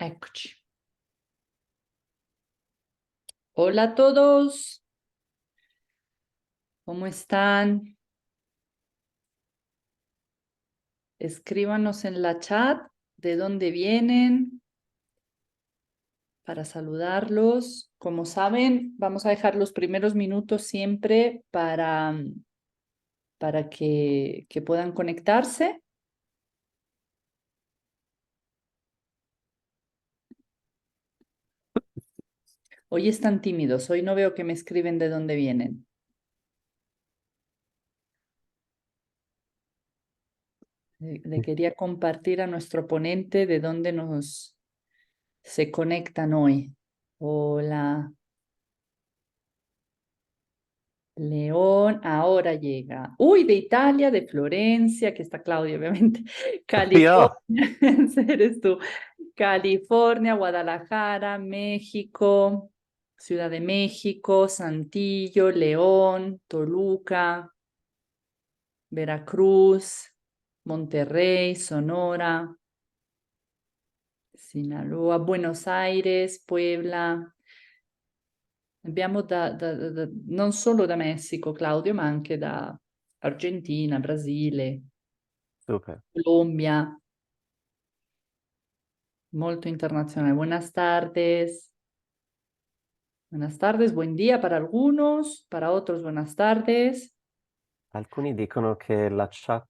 Eccoci. Hola a todos. ¿Cómo están? Escríbanos en la chat de dónde vienen para saludarlos. Como saben, vamos a dejar los primeros minutos siempre para que puedan conectarse. Hoy están tímidos, hoy no veo que me escriben de dónde vienen. Le quería compartir a nuestro ponente de dónde se conectan hoy. Hola, León, ahora llega. Uy, de Italia, de Florencia, aquí está Claudia, obviamente. Io, California, ese eres tú. California, Guadalajara, México, Ciudad de México, Saltillo, León, Toluca, Veracruz, Monterrey, Sonora, Sinaloa, Buenos Aires, Puebla. Abbiamo non solo da Messico, Claudio, ma anche da Argentina, Brasile, super. Colombia, molto internazionale. Buenas tardes. Buenas tardes, buen día para algunos, para otros buenas tardes. Alcuni dicono che la chat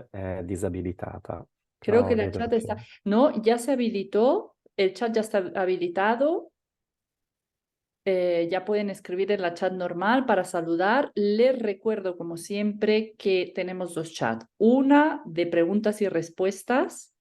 è disabilitata. Creo que Però la vedo chat che... está... No, ya se habilitó, el chat ya está habilitado. Ya pueden escribir en la chat normal para saludar. Les recuerdo, como siempre, que tenemos dos chats. Una de preguntas y respuestas,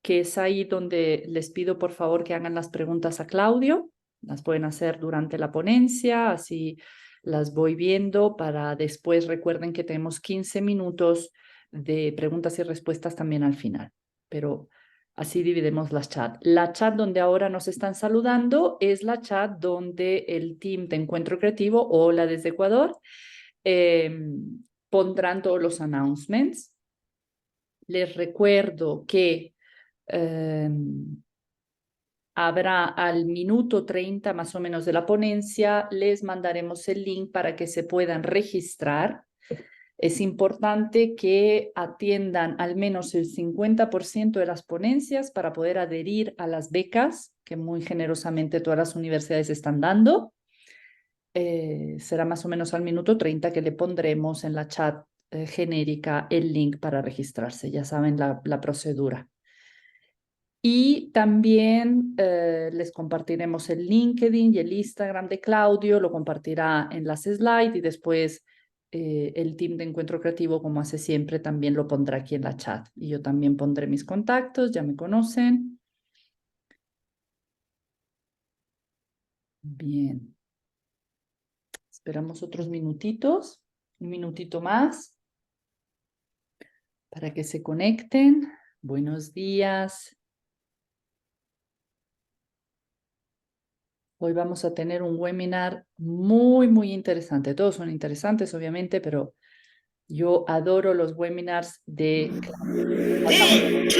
que es ahí donde les pido por favor que hagan las preguntas a Claudio. Las pueden hacer durante la ponencia, así las voy viendo para después. Recuerden que tenemos 15 minutos de preguntas y respuestas también al final, pero así dividimos las chats. La chat donde ahora nos están saludando es la chat donde el team de Encuentro Creativo, hola desde Ecuador, pondrán todos los announcements. Les recuerdo que habrá al minuto 30 más o menos de la ponencia, les mandaremos el link para que se puedan registrar. Es importante que atiendan al menos el 50% de las ponencias para poder adherir a las becas que muy generosamente todas las universidades están dando. Será más o menos al minuto 30 que le pondremos en la chat genérica el link para registrarse. Ya saben la procedura. Y también les compartiremos el LinkedIn y el Instagram de Claudio, lo compartirá en las slides y después el team de Encuentro Creativo, como hace siempre, también lo pondrá aquí en la chat. Y yo también pondré mis contactos, ya me conocen. Bien. Esperamos otros minutitos, un minutito más para que se conecten. Buenos días. Hoy vamos a tener un webinar muy, muy interesante. Todos son interesantes, obviamente, pero yo adoro los webinars de Claudio. Pasamos.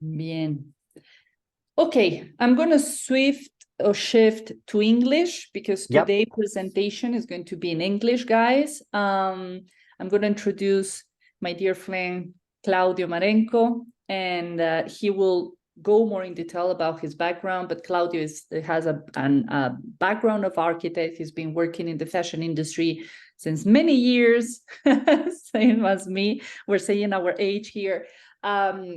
Bien. Okay, I'm going to shift to English because Yep. today's presentation is going to be in English, guys. I'm going to introduce my dear friend Claudio Marenco, and he will go more in detail about his background, but Claudio has a background of architect. He's been working in the fashion industry since many years, same as me. We're saying our age here.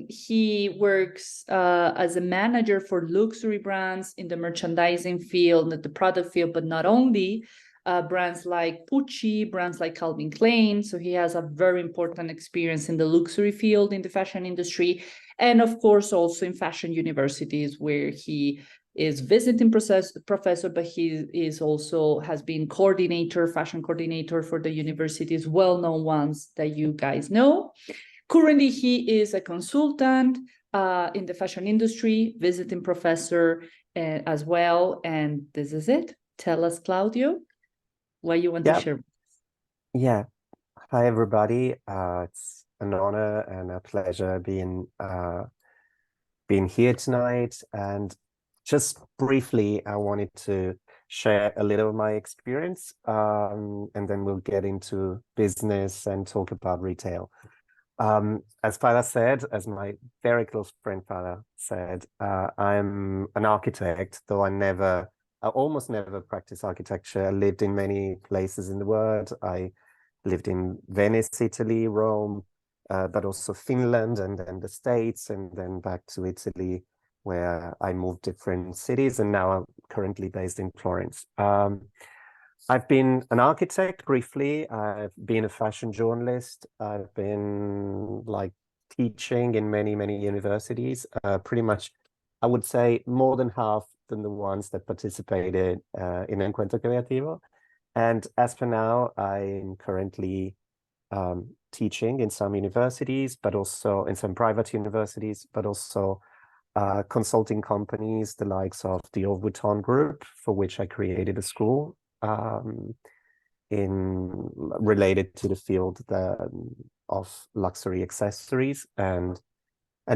He works as a manager for luxury brands in the merchandising field, the product field, but not only. Brands like Pucci, brands like Calvin Klein. So he has a very important experience in the luxury field in the fashion industry. And of course, also in fashion universities where he is visiting professor, but he is also has been fashion coordinator for the universities, well-known ones that you guys know. Currently, he is a consultant in the fashion industry, visiting professor as well. And this is it. Tell us, Claudio, what you want to share. Yeah. Hi, everybody. It's an honor and a pleasure being here tonight. And just briefly, I wanted to share a little of my experience, and then we'll get into business and talk about retail. As Paula said, as my very close friend Paula said, I'm an architect, though I almost never practiced architecture. I lived in many places in the world. I lived in Venice, Italy, Rome, but also Finland and then the States, and then back to Italy, where I moved different cities, and now I'm currently based in Florence. I've been an architect briefly. I've been a fashion journalist. I've been teaching in many, many universities, pretty much, I would say more than half than the ones that participated in Encuentro Creativo. And as for now, I'm currently teaching in some universities, but also in some private universities, but also consulting companies, the likes of the Vuitton Group, for which I created a school related to the field of luxury accessories and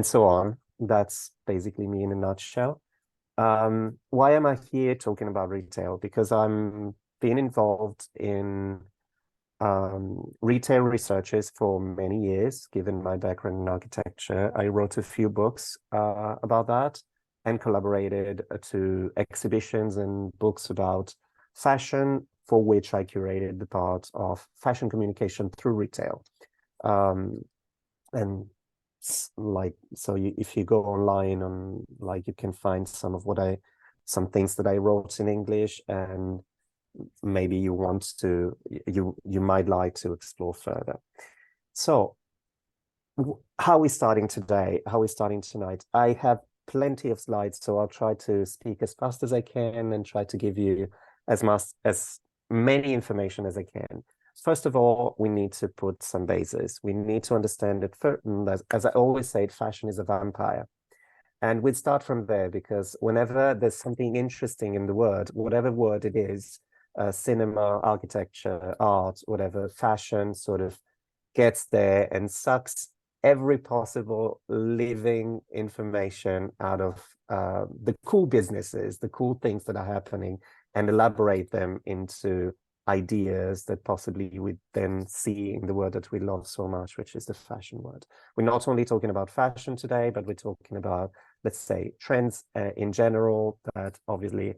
so on. That's basically me in a nutshell. Why am I here talking about retail? Because I'm been involved in retail researches for many years, given my background in architecture. I wrote a few books about that and collaborated to exhibitions and books about fashion, for which I curated the part of fashion communication through retail. And if you go online you can find some things that I wrote in English, and maybe you might like to explore further. So how are we starting today? How are we starting tonight? I have plenty of slides, so I'll try to speak as fast as I can and try to give you as many information as I can. First of all, we need to put some bases. We need to understand that, as I always say, fashion is a vampire. And we'd start from there, because whenever there's something interesting in the word, whatever word it is, cinema, architecture, art, whatever, fashion sort of gets there and sucks every possible living information out of the cool businesses, the cool things that are happening, and elaborate them into ideas that possibly we then see in the word that we love so much, which is the fashion word. We're not only talking about fashion today, but we're talking about, let's say, trends in general that obviously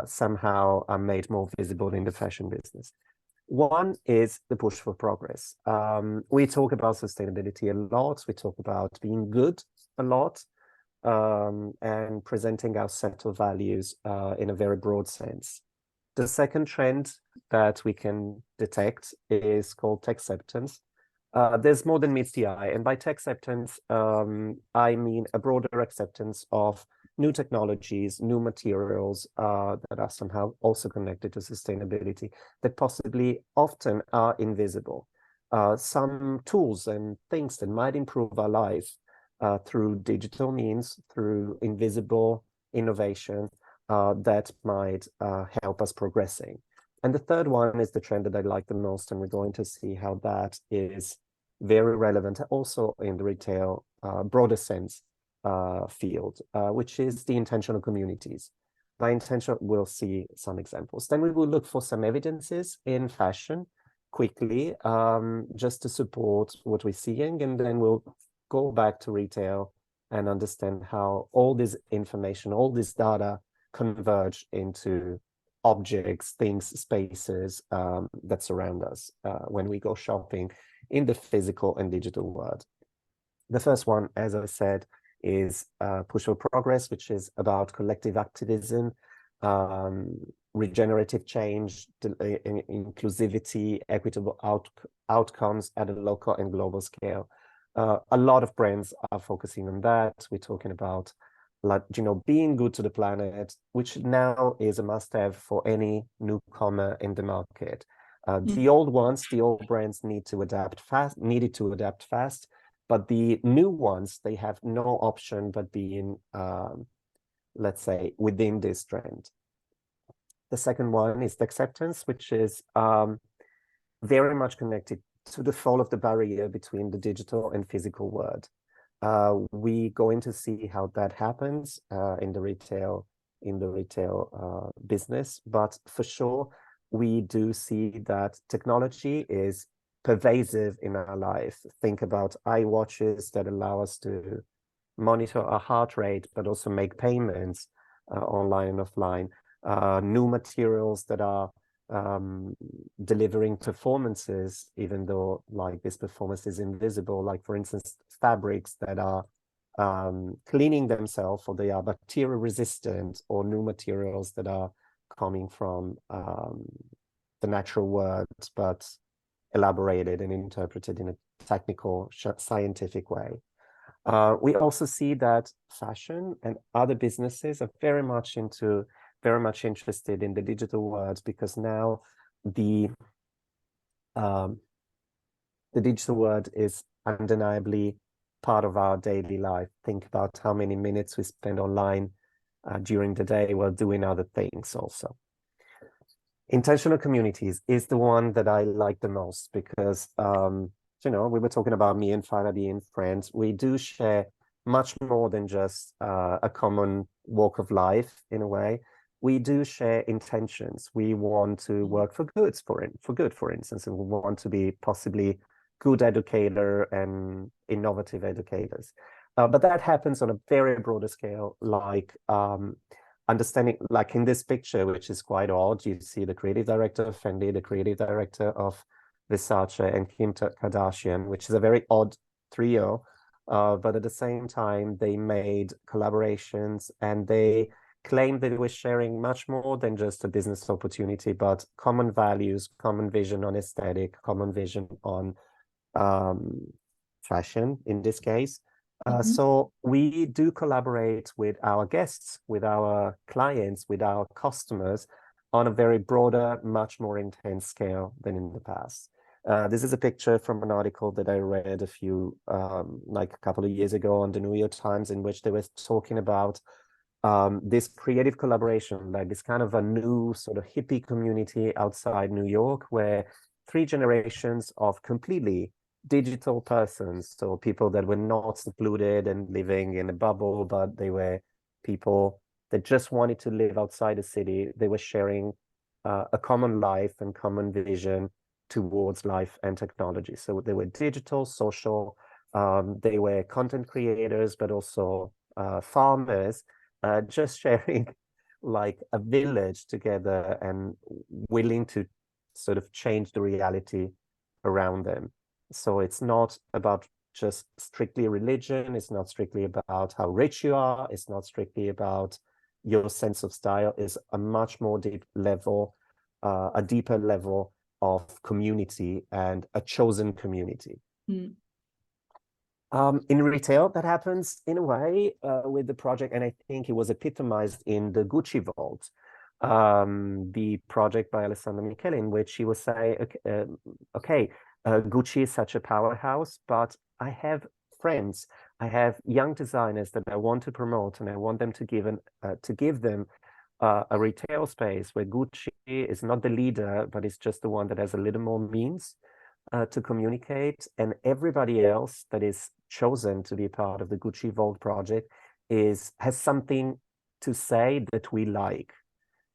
somehow are made more visible in the fashion business. One is the push for progress. We talk about sustainability a lot. We talk about being good a lot, and presenting our set of values in a very broad sense. The second trend that we can detect is called tech acceptance. There's more than meets the eye. And by tech acceptance, I mean a broader acceptance of new technologies, new materials that are somehow also connected to sustainability, that possibly often are invisible. Some tools and things that might improve our life through digital means, through invisible innovation, that might help us progressing. And the third one is the trend that I like the most, and we're going to see how that is very relevant also in the retail broader sense field, which is the intentional communities. By intention, we'll see some examples. Then we will look for some evidences in fashion quickly, just to support what we're seeing, and then we'll go back to retail and understand how all this information, all this data converge into objects, things, spaces that surround us when we go shopping in the physical and digital world. The first one, as I said, is Push for Progress, which is about collective activism, regenerative change, inclusivity, equitable outcomes at a local and global scale. A lot of brands are focusing on that. We're talking about, like, being good to the planet, which now is a must-have for any newcomer in the market. The old brands needed to adapt fast, but the new ones, they have no option but being, let's say, within this trend. The second one is the acceptance, which is very much connected to the fall of the barrier between the digital and physical world. We going to see how that happens in the retail business, but for sure we do see that technology is pervasive in our life. Think about iWatches that allow us to monitor our heart rate, but also make payments online and offline. New materials that are delivering performances, even though like this performance is invisible, like for instance, fabrics that are cleaning themselves, or they are bacteria resistant, or new materials that are coming from the natural world, but elaborated and interpreted in a technical, scientific way. We also see that fashion and other businesses are very much interested in the digital world, because now the digital world is undeniably part of our daily life. Think about how many minutes we spend online during the day while doing other things also. Intentional communities is the one that I like the most, because we were talking about me and Farah being friends. We do share much more than just a common walk of life in a way. We do share intentions. We want to work for good, for instance, and we want to be possibly good educator and innovative educators. But that happens on a very broader scale, like understanding, like in this picture, which is quite odd. You see the creative director of Fendi, the creative director of Versace, and Kim Kardashian, which is a very odd trio. But at the same time, they made collaborations, and they claimed that it was sharing much more than just a business opportunity, but common values, common vision on aesthetic, common vision on fashion in this case. So we do collaborate with our guests, with our clients, with our customers on a very broader, much more intense scale than in the past. This is a picture from an article that I read like a couple of years ago on the New York Times, in which they were talking about this creative collaboration, like this kind of a new sort of hippie community outside New York, where 3 generations of completely digital persons, so people that were not secluded and living in a bubble, but they were people that just wanted to live outside the city. They were sharing a common life and common vision towards life and technology. So they were digital, social, they were content creators, but also farmers, just sharing like a village together and willing to sort of change the reality around them. So it's not about just strictly religion. It's not strictly about how rich you are. It's not strictly about your sense of style. It's a much more deep level, a deeper level of community, and a chosen community. In retail, that happens in a way with the project, and I think it was epitomized in the Gucci Vault, the project by Alessandro Michele, in which he was saying, okay, Gucci is such a powerhouse, but I have friends, I have young designers that I want to promote, and I want them to give them a retail space where Gucci is not the leader, but it's just the one that has a little more means to communicate, and everybody else that is chosen to be part of the Gucci Vault project has something to say that we like.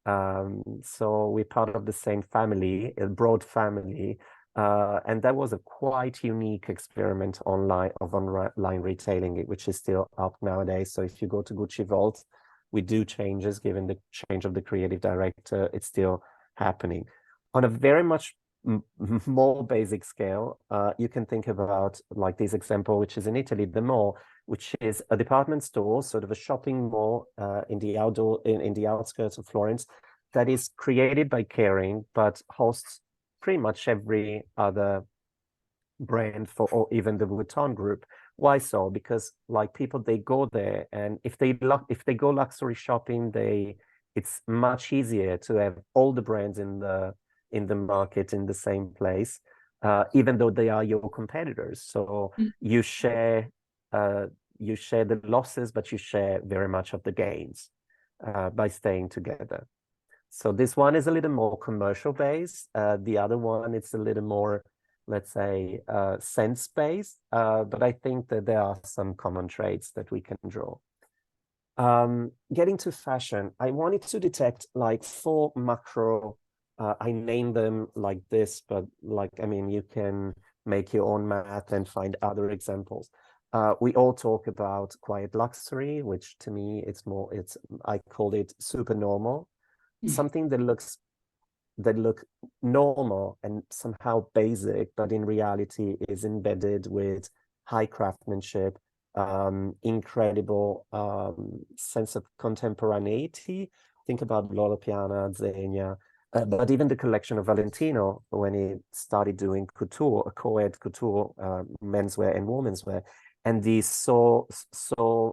So we're part of the same family, a broad family, And that was a quite unique experiment online retailing, which is still up nowadays. So if you go to Gucci Vault, we do changes given the change of the creative director. It's still happening. On a very much more basic scale, you can think about like this example, which is in Italy, the mall, which is a department store, sort of a shopping mall in the outskirts of Florence, that is created by Kering, but hosts pretty much every other brand for, or even the Vuitton group. Why so? Because like people, they go there, and if they go luxury shopping, it's much easier to have all the brands in the market in the same place, even though they are your competitors. So you share the losses, but you share very much of the gains by staying together. So this one is a little more commercial based. The other one, it's a little more, let's say, sense based. But I think that there are some common traits that we can draw. Getting to fashion, I wanted to detect like 4 macro. I named them like this, but like, I mean, you can make your own math and find other examples. We all talk about quiet luxury, which to me, I call it super normal. Something that look normal and somehow basic, but in reality is embedded with high craftsmanship, incredible sense of contemporaneity. Think about Loro Piana, Zegna, but even the collection of Valentino when he started doing couture, a co-ed couture, menswear and womenswear, and these so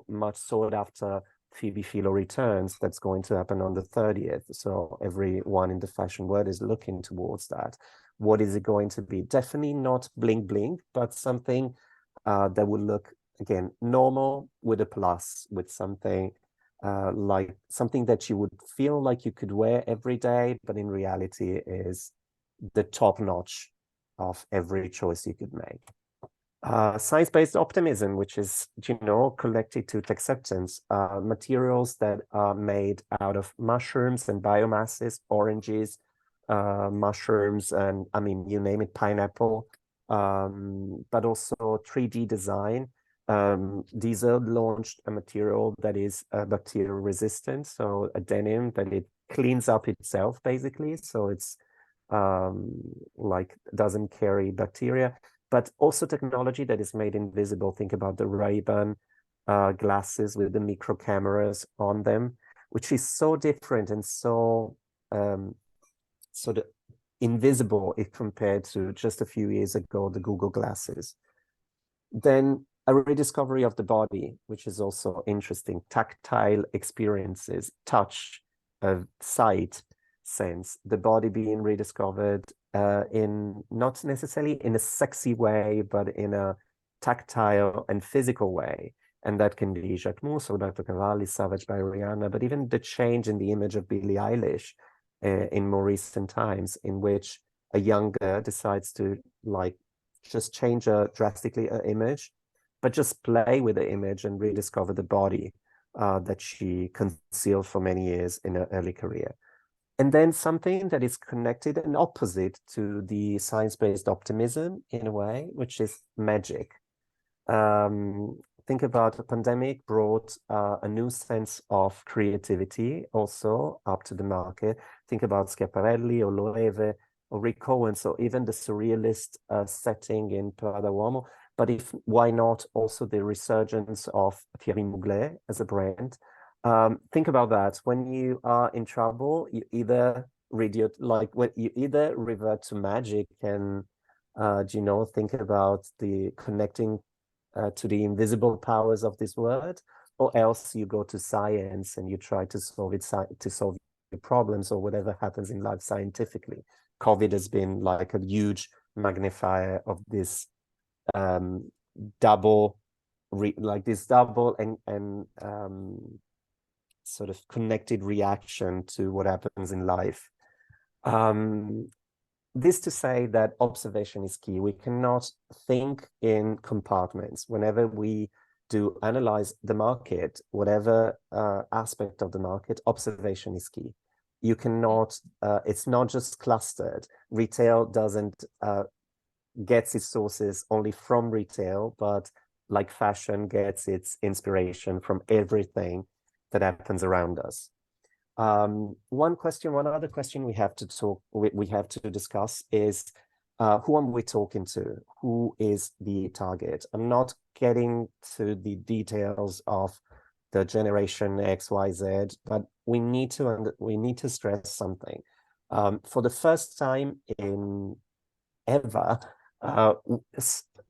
much sought after Phoebe Philo returns that's going to happen on the 30th. So everyone in the fashion world is looking towards that. What is it going to be? Definitely not bling bling, but something that will look, again, normal with a plus, with something like something that you would feel like you could wear every day, but in reality is the top notch of every choice you could make. Science-based optimism, which is, connected to acceptance, materials that are made out of mushrooms and biomasses, oranges, mushrooms, and I mean, you name it, pineapple, but also 3D design. Diesel launched a material that is bacterial resistant, so a denim that it cleans up itself, basically. So it's like doesn't carry bacteria. But also technology that is made invisible. Think about the Ray-Ban glasses with the micro cameras on them, which is so different and so sort of invisible if compared to just a few years ago, the Google glasses. Then a rediscovery of the body, which is also interesting. Tactile experiences, touch, sight, sense, the body being rediscovered in not necessarily in a sexy way, but in a tactile and physical way. And that can be Jacques Mus, Roberto Cavalli, Savage by Rihanna, but even the change in the image of Billie Eilish in more recent times, in which a young girl decides to like just change drastically her image, but just play with the image and rediscover the body that she concealed for many years in her early career. And then something that is connected and opposite to the science-based optimism in a way, which is magic. Think about a pandemic brought a new sense of creativity also up to the market. Think about Schiaparelli or Loewe or Rick Cohen, so even the surrealist setting in Prada Uomo. But why not also the resurgence of Thierry Mugler as a brand? Think about that. When you are in trouble, you either revert to magic and think about the connecting to the invisible powers of this world, or else you go to science and you try to solve your problems or whatever happens in life scientifically. COVID has been like a huge magnifier of this double and sort of connected reaction to what happens in life. This to say that observation is key. We cannot think in compartments. Whenever we do analyze the market, whatever aspect of the market, observation is key. You cannot, it's not just clustered. Retail doesn't gets its sources only from retail, but like fashion gets its inspiration from everything that happens around us. One other question we have to discuss is who are we talking to? Who is the target? I'm not getting to the details of the generation X, Y, Z, but we need to stress something. For the first time in ever,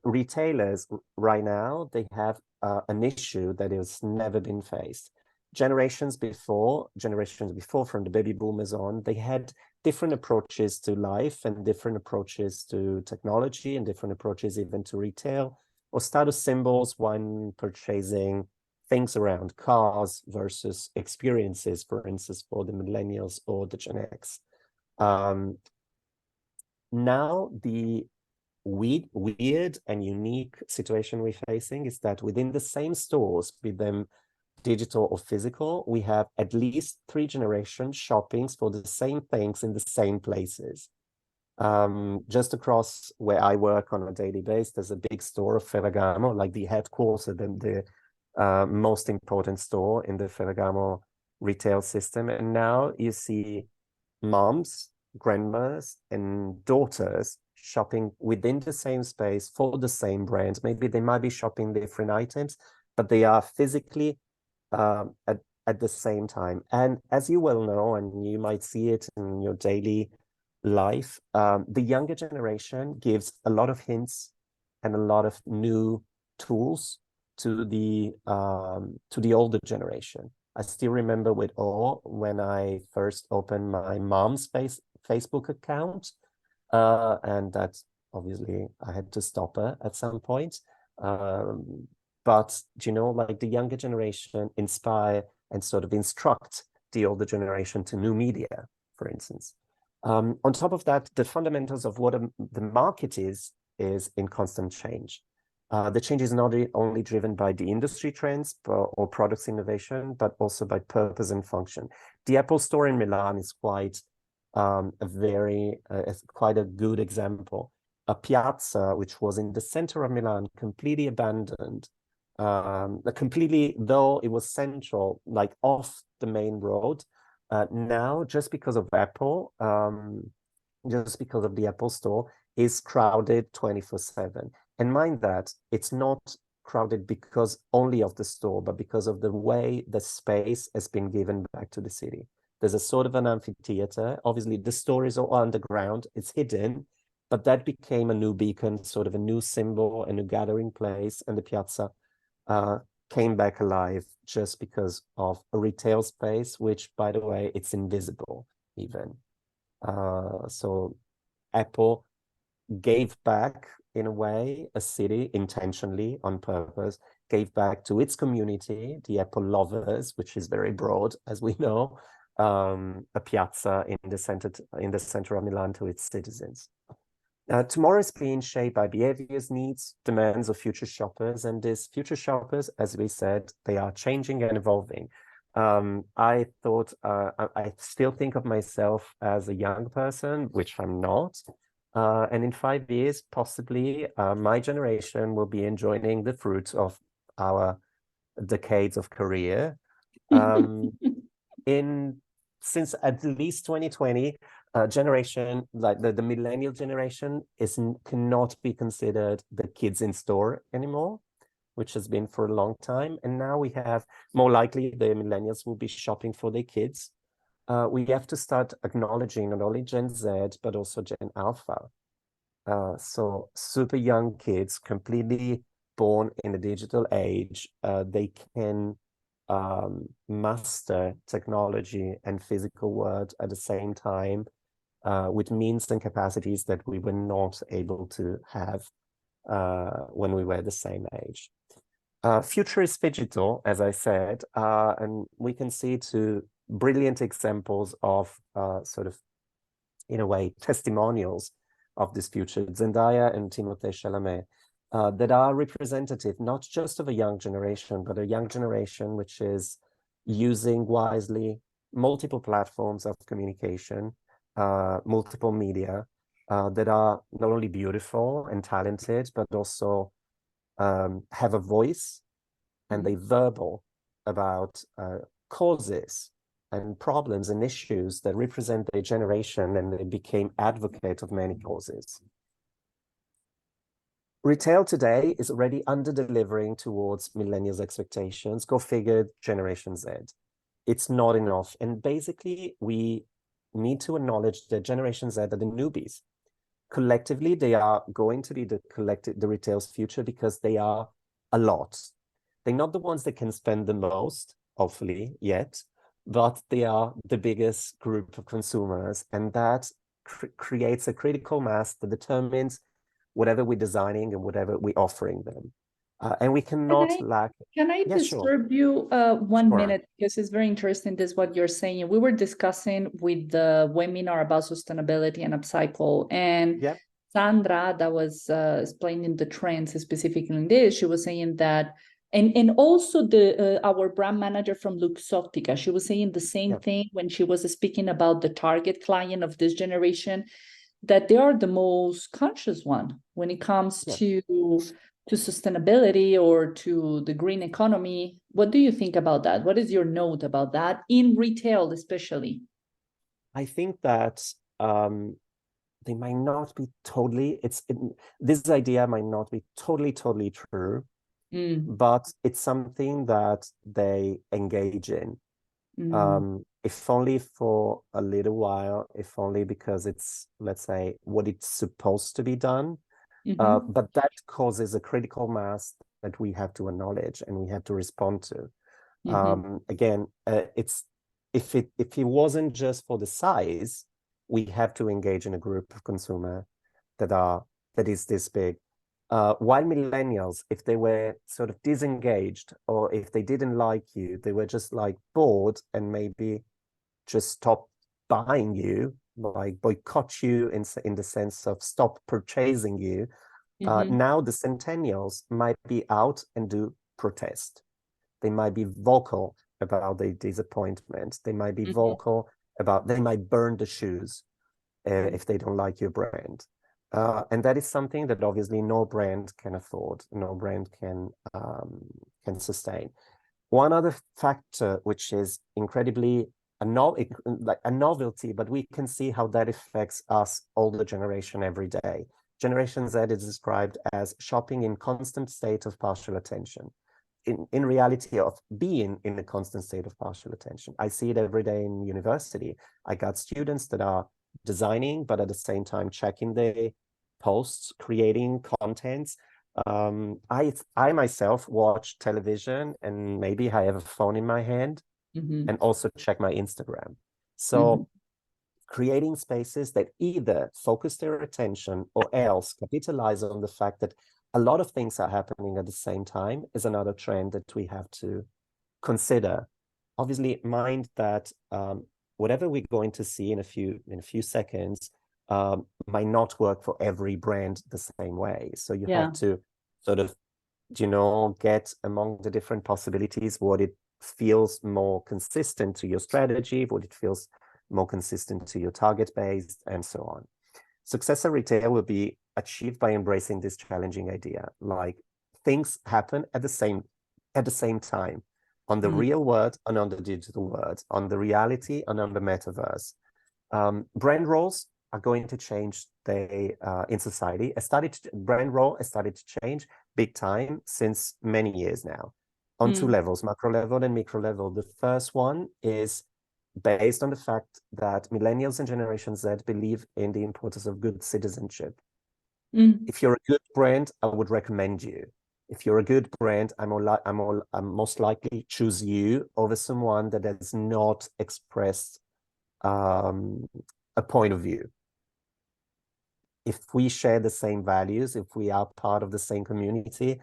retailers right now, they have an issue that has never been faced. Generations before from the baby boomers on, they had different approaches to life and different approaches to technology and different approaches even to retail or status symbols when purchasing things around cars versus experiences, for instance, for the millennials or the Gen X. Now the weird and unique situation we're facing is that within the same stores, be them digital or physical, we have at least 3 generations shopping for the same things in the same places. Just across where I work on a daily basis, there's a big store of Ferragamo, like the headquarters, the most important store in the Ferragamo retail system. And now you see moms, grandmas, and daughters shopping within the same space for the same brand. Maybe they might be shopping different items, but they are physically at the same time. And as you well know, and you might see it in your daily life, the younger generation gives a lot of hints and a lot of new tools to the older generation. I still remember with awe when I first opened my mom's Facebook account, and that obviously I had to stop her at some point. But you know, like the younger generation inspire and sort of instruct the older generation to new media, for instance. On top of that, the fundamentals of what the market is in constant change. The change is not only driven by the industry trends or products innovation, but also by purpose and function. The Apple Store in Milan is quite quite a good example. A piazza, which was in the center of Milan, completely abandoned, completely, though it was central, like off the main road. Now, just because of Apple, just because of the Apple Store, is crowded 24/7. And mind that it's not crowded because only of the store, but because of the way the space has been given back to the city. There's a sort of an amphitheater. Obviously, the store is all underground, it's hidden, but that became a new beacon, sort of a new symbol, a new gathering place, and the piazza came back alive just because of a retail space, which, by the way, it's invisible even. So Apple gave back, in a way, a city intentionally, on purpose, gave back to its community, the Apple lovers, which is very broad, as we know, a piazza in the center of Milan to its citizens. Tomorrow is being shaped by behaviors, needs, demands of future shoppers, and these future shoppers, as we said, they are changing and evolving. I still think of myself as a young person, which I'm not. And in 5 years, possibly, my generation will be enjoying the fruits of our decades of career. Since at least 2020, generation like the millennial generation cannot be considered the kids in store anymore, which has been for a long time. And now we have, more likely, the millennials will be shopping for their kids. We have to start acknowledging not only Gen Z, but also Gen Alpha. So super young kids, completely born in the digital age, they can master technology and physical world at the same time, with means and capacities that we were not able to have when we were the same age. Future is Phygital, as I said, and we can see 2 brilliant examples of sort of, in a way, testimonials of this future, Zendaya and Timothée Chalamet, that are representative not just of a young generation, but a young generation which is using wisely multiple platforms of communication, multiple media, that are not only beautiful and talented, but also have a voice, and they verbal about causes and problems and issues that represent their generation, and they became advocate of many causes. Retail today is already under-delivering towards millennials' expectations. Go figure, Generation Z. It's not enough. And basically, we need to acknowledge that Generation Z are the newbies. Collectively, they are going to be the retail's future because they are a lot. They're not the ones that can spend the most, hopefully, yet, but they are the biggest group of consumers, and that creates a critical mass that determines whatever we're designing and whatever we're offering them. And we cannot lack. Can I disturb you 1 minute? Because it's very interesting, this what you're saying. We were discussing with the webinar about sustainability and upcycle, and Sandra, that was explaining the trends specifically in this, she was saying that, and also the our brand manager from Luxottica, she was saying the same thing when she was speaking about the target client of this generation, that they are the most conscious one when it comes to sustainability or to the green economy. What do you think about that? What is your note about that in retail, especially? I think that they might not be totally, this idea might not be totally true, but it's something that they engage in. If only for a little while, if only because it's, let's say, what it's supposed to be done. But that causes a critical mass that we have to acknowledge and we have to respond to. Again, if it wasn't just for the size, we have to engage in a group of consumer that is this big. While millennials, if they were sort of disengaged, or if they didn't like you, they were just like bored and maybe just stop buying you, like boycott you in the sense of stop purchasing you. Now the centennials might be out and do protest. They might be vocal about their disappointment. They might be vocal about, they might burn the shoes if they don't like your brand. And that is something that obviously no brand can afford, no brand can sustain. One other factor, which is incredibly like a novelty, but we can see how that affects us, older generation, every day. Generation Z is described as shopping in constant state of partial attention. In reality, of being in a constant state of partial attention. I see it every day in university. I got students that are designing, but at the same time checking their posts, creating contents. I myself watch television, and maybe I have a phone in my hand and also check my Instagram. So creating spaces that either focus their attention or else capitalize on the fact that a lot of things are happening at the same time is another trend that we have to consider. Obviously, mind that whatever we're going to see in a few seconds might not work for every brand the same way. So you have to sort of, get among the different possibilities what it feels more consistent to your strategy, what it feels more consistent to your target base, and so on. Success at retail will be achieved by embracing this challenging idea. Like, things happen at the same time, on the real world and on the digital world, on the reality and on the metaverse. Brand roles are going to change in society. Brand role has started to change big time since many years now, on two levels, macro level and micro level. The first one is based on the fact that millennials and Generation Z believe in the importance of good citizenship. If you're a good brand, I would recommend you. If you're a good brand, I'm most likely choose you over someone that has not expressed a point of view. If we share the same values, if we are part of the same community,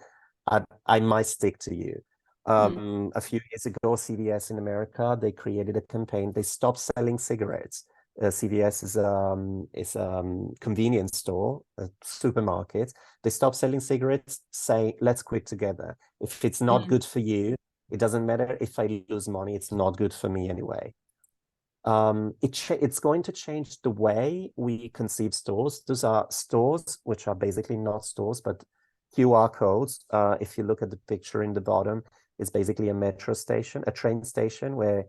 I might stick to you. A few years ago, CVS in America, they created a campaign. They stopped selling cigarettes. CVS is a convenience store, a supermarket. They stopped selling cigarettes, saying, let's quit together. If it's not good for you, it doesn't matter if I lose money, it's not good for me anyway. It's going to change the way we conceive stores. Those are stores which are basically not stores, but QR codes. If you look at the picture in the bottom, it's basically a metro station, a train station where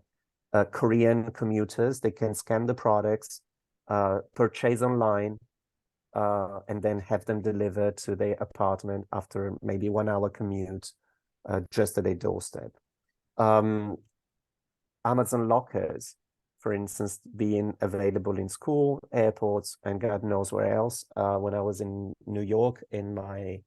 Korean commuters, they can scan the products, purchase online, and then have them delivered to their apartment after maybe 1 hour commute, just at their doorstep. Amazon lockers, for instance, being available in school, airports, and God knows where else. When I was in New York, in my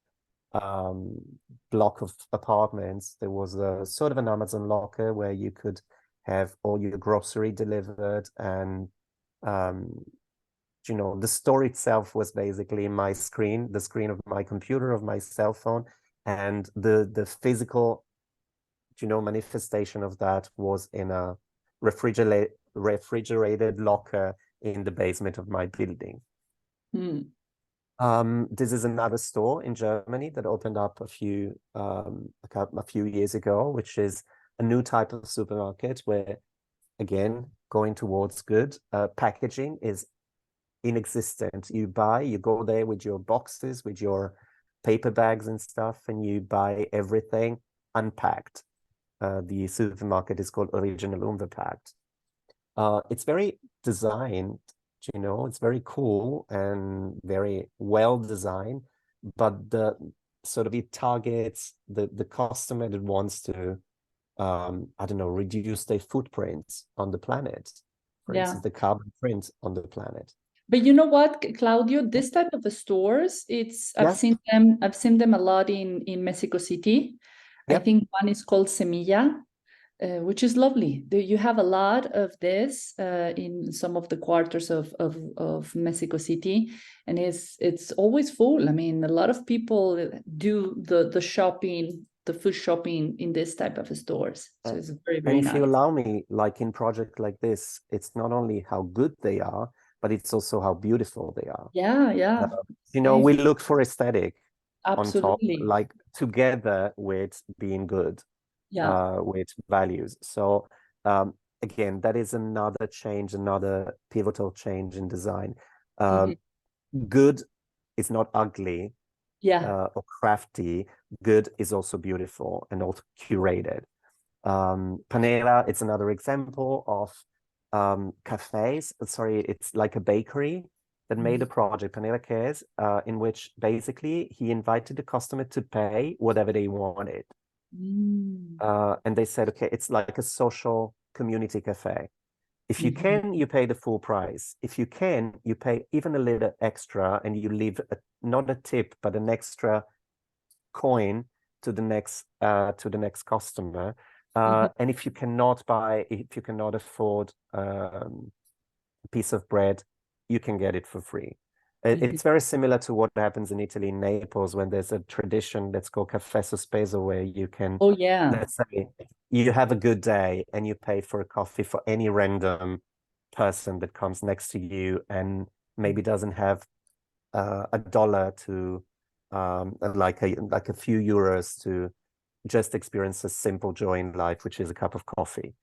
block of apartments, there was a sort of an Amazon locker where you could have all your grocery delivered, and you know, the store itself was basically my screen, the screen of my computer, of my cell phone, and the physical, you know, manifestation of that was in a refrigerated locker in the basement of my building. This is another store in Germany that opened up a few years ago, which is a new type of supermarket where, again, going towards good. Packaging is inexistent. You go there with your boxes, with your paper bags and stuff, and you buy everything unpacked. The supermarket is called Original Unverpackt. It's very designed, you know, it's very cool and very well designed, but it targets the customer that wants to, I don't know, reduce their footprints on the planet. For instance, the carbon print on the planet. But you know what, Claudio, this type of stores, I've seen them a lot in Mexico City. I think one is called Semilla, which is lovely. You have a lot of this in some of the quarters of Mexico City, and it's always full. I mean, a lot of people do the shopping, the food shopping in this type of stores. So it's very, very nice. And if you nice. allow me, like in projects like this, it's not only how good they are, but it's also how beautiful they are. Yeah. You know, we look for aesthetic on top, Absolutely. like together with being good, with values. So again, that is another change, another pivotal change in design. Good is not ugly or crafty. Good is also beautiful and also curated. Panera, it's another example of cafes. Sorry, it's like a bakery that made a project, Panera Cares, in which basically he invited the customer to pay whatever they wanted. And they said, okay, it's like a social community cafe. If you can, you pay the full price. If you can, you pay even a little extra, and you leave not a tip, but an extra coin to the next customer. And if you cannot afford a piece of bread, you can get it for free. It's very similar to what happens in Italy, in Naples, when there's a tradition that's called Caffè Sospeso, where you can, let's say, you have a good day and you pay for a coffee for any random person that comes next to you and maybe doesn't have a dollar to, like a few euros to just experience a simple joy in life, which is a cup of coffee.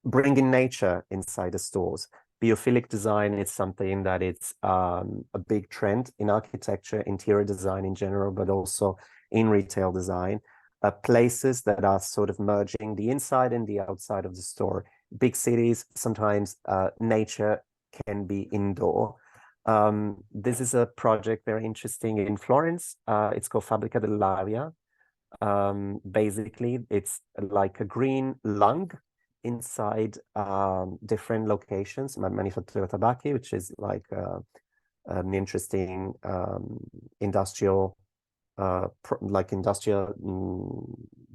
Bringing nature inside the stores. Biophilic design is something that it's a big trend in architecture, interior design in general, but also in retail design. Places that are sort of merging the inside and the outside of the store. Big cities, sometimes nature can be indoor. This is a project very interesting in Florence. It's called Fabbrica dell'Aria. Basically, it's like a green lung inside different locations. Manifattura Tabacchi, which is like an interesting industrial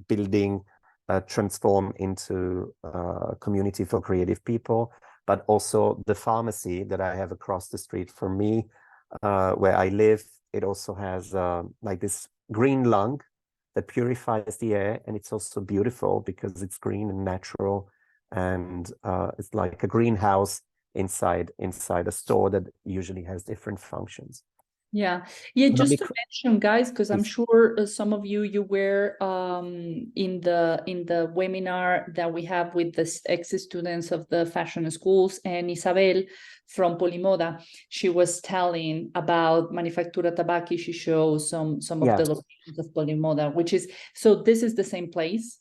building transform into a community for creative people. But also the pharmacy that I have across the street from me, where I live, it also has like this green lung that purifies the air, and it's also beautiful because it's green and natural, and it's like a greenhouse inside a store that usually has different functions. Yeah. Yeah, Economy just to mention, guys, because I'm is, sure some of you were in the webinar that we have with the ex-students of the fashion schools, and Isabel from Polimoda, she was telling about Manufactura Tabacchi. She shows some of yeah, the locations of Polimoda, which is, so this is the same place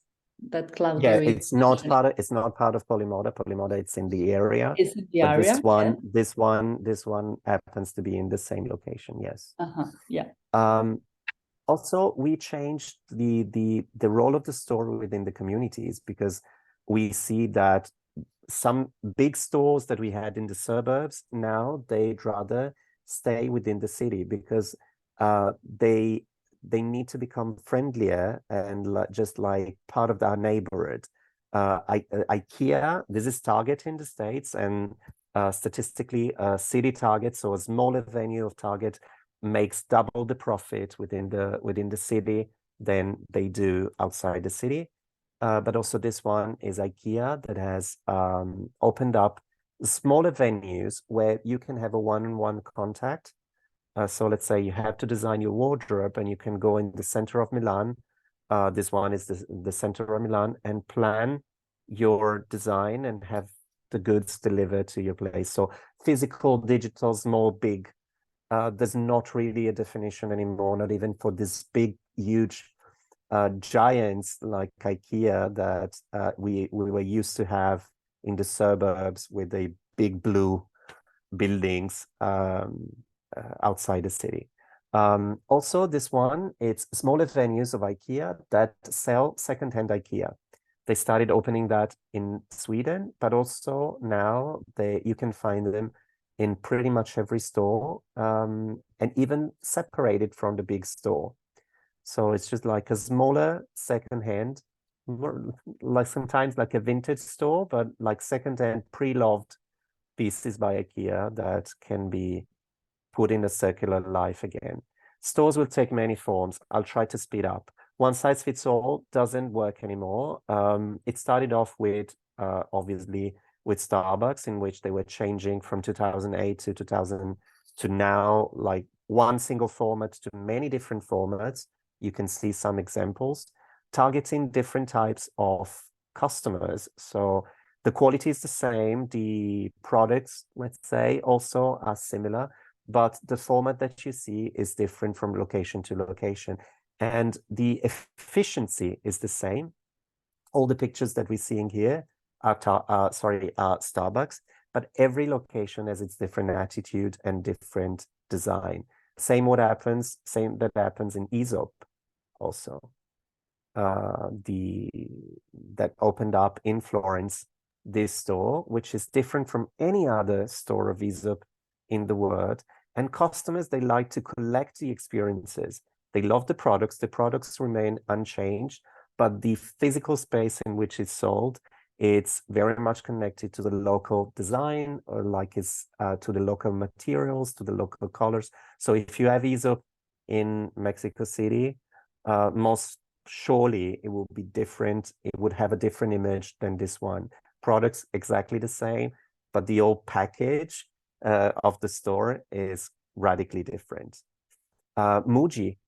that yeah, Claudio it's not part of Polimoda. Polimoda, it's in the area, is in the but area. Yeah. this one happens to be in the same location. Yes. Yeah. Also, we changed the role of the store within the communities, because we see that some big stores that we had in the suburbs, now they'd rather stay within the city, because they need to become friendlier and just like part of our neighborhood. IKEA, this is Target in the States, and statistically, city Target, so a smaller venue of Target, makes double the profit within the city than they do outside the city. But also this one is IKEA that has opened up smaller venues where you can have a one-on-one contact. So let's say you have to design your wardrobe, and you can go in the center of Milan. This one is the center of Milan, and plan your design and have the goods delivered to your place. So physical, digital, small, big. There's not really a definition anymore, not even for this big, huge giants like IKEA that we were used to have in the suburbs with the big blue buildings outside the city. Also, this one, it's smaller venues of IKEA that sell secondhand IKEA. They started opening that in Sweden, but also now you can find them in pretty much every store, and even separated from the big store. So it's just like a smaller secondhand, like sometimes like a vintage store, but like secondhand pre-loved pieces by IKEA that can be put in a circular life again. Stores will take many forms. I'll try to speed up. One size fits all doesn't work anymore. It started off with, obviously, with Starbucks, in which they were changing from 2008 to 2000 to now, like one single format to many different formats. You can see some examples targeting different types of customers. So the quality is the same. The products, let's say, also are similar, but the format that you see is different from location to location. And the efficiency is the same. All the pictures that we're seeing here are Starbucks, but every location has its different attitude and different design. Same that happens in Aesop also. That opened up in Florence, this store, which is different from any other store of Aesop in the world. And customers, they like to collect the experiences. They love the products remain unchanged, but the physical space in which it's sold, it's very much connected to the local design, or like it's to the local materials, to the local colors. So if you have Aesop in Mexico City, most surely it will be different. It would have a different image than this one. Products exactly the same, but the old package of the store is radically different. Muji,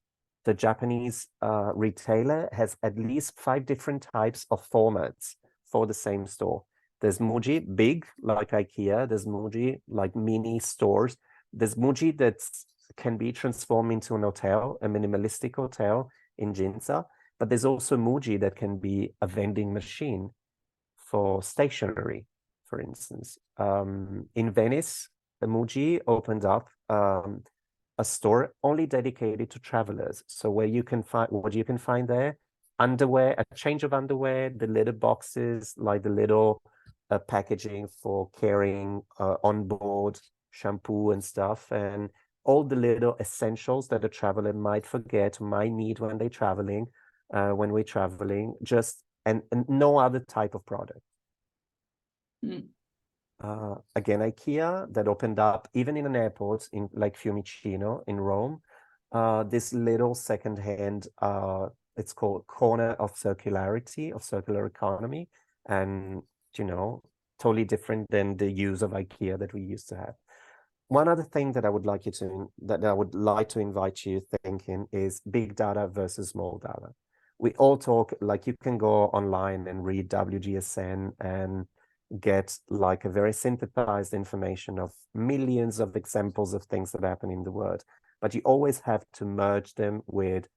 the Japanese retailer, has at least 5 different types of formats for the same store. There's Muji big, like IKEA. There's Muji like mini stores. There's Muji that can be transformed into an hotel, a minimalistic hotel in Ginza. But there's also Muji that can be a vending machine for stationery, for instance. In Venice, the Muji opened up a store only dedicated to travelers. So where you can find, what you can find there, underwear, a change of underwear, the little boxes, like the little packaging for carrying on board shampoo and stuff, and all the little essentials that a traveler might forget, might need when they're traveling, just and no other type of product. Mm. Again, IKEA that opened up even in an airport in like Fiumicino in Rome. This little secondhand, it's called corner of circularity, of circular economy, and totally different than the use of IKEA that we used to have. one other thing that I would like to invite you thinking is big data versus small data. We all talk, like, you can go online and read WGSN and get like a very synthesized information of millions of examples of things that happen in the world, but you always have to merge them with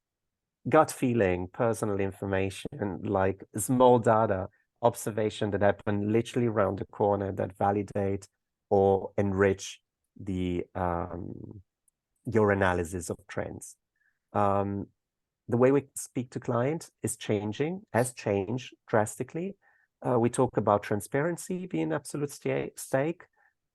gut feeling, personal information, like small data, observation that happen literally around the corner that validate or enrich the your analysis of trends. The way we speak to clients is changing, has changed drastically. We talk about transparency being absolute stake,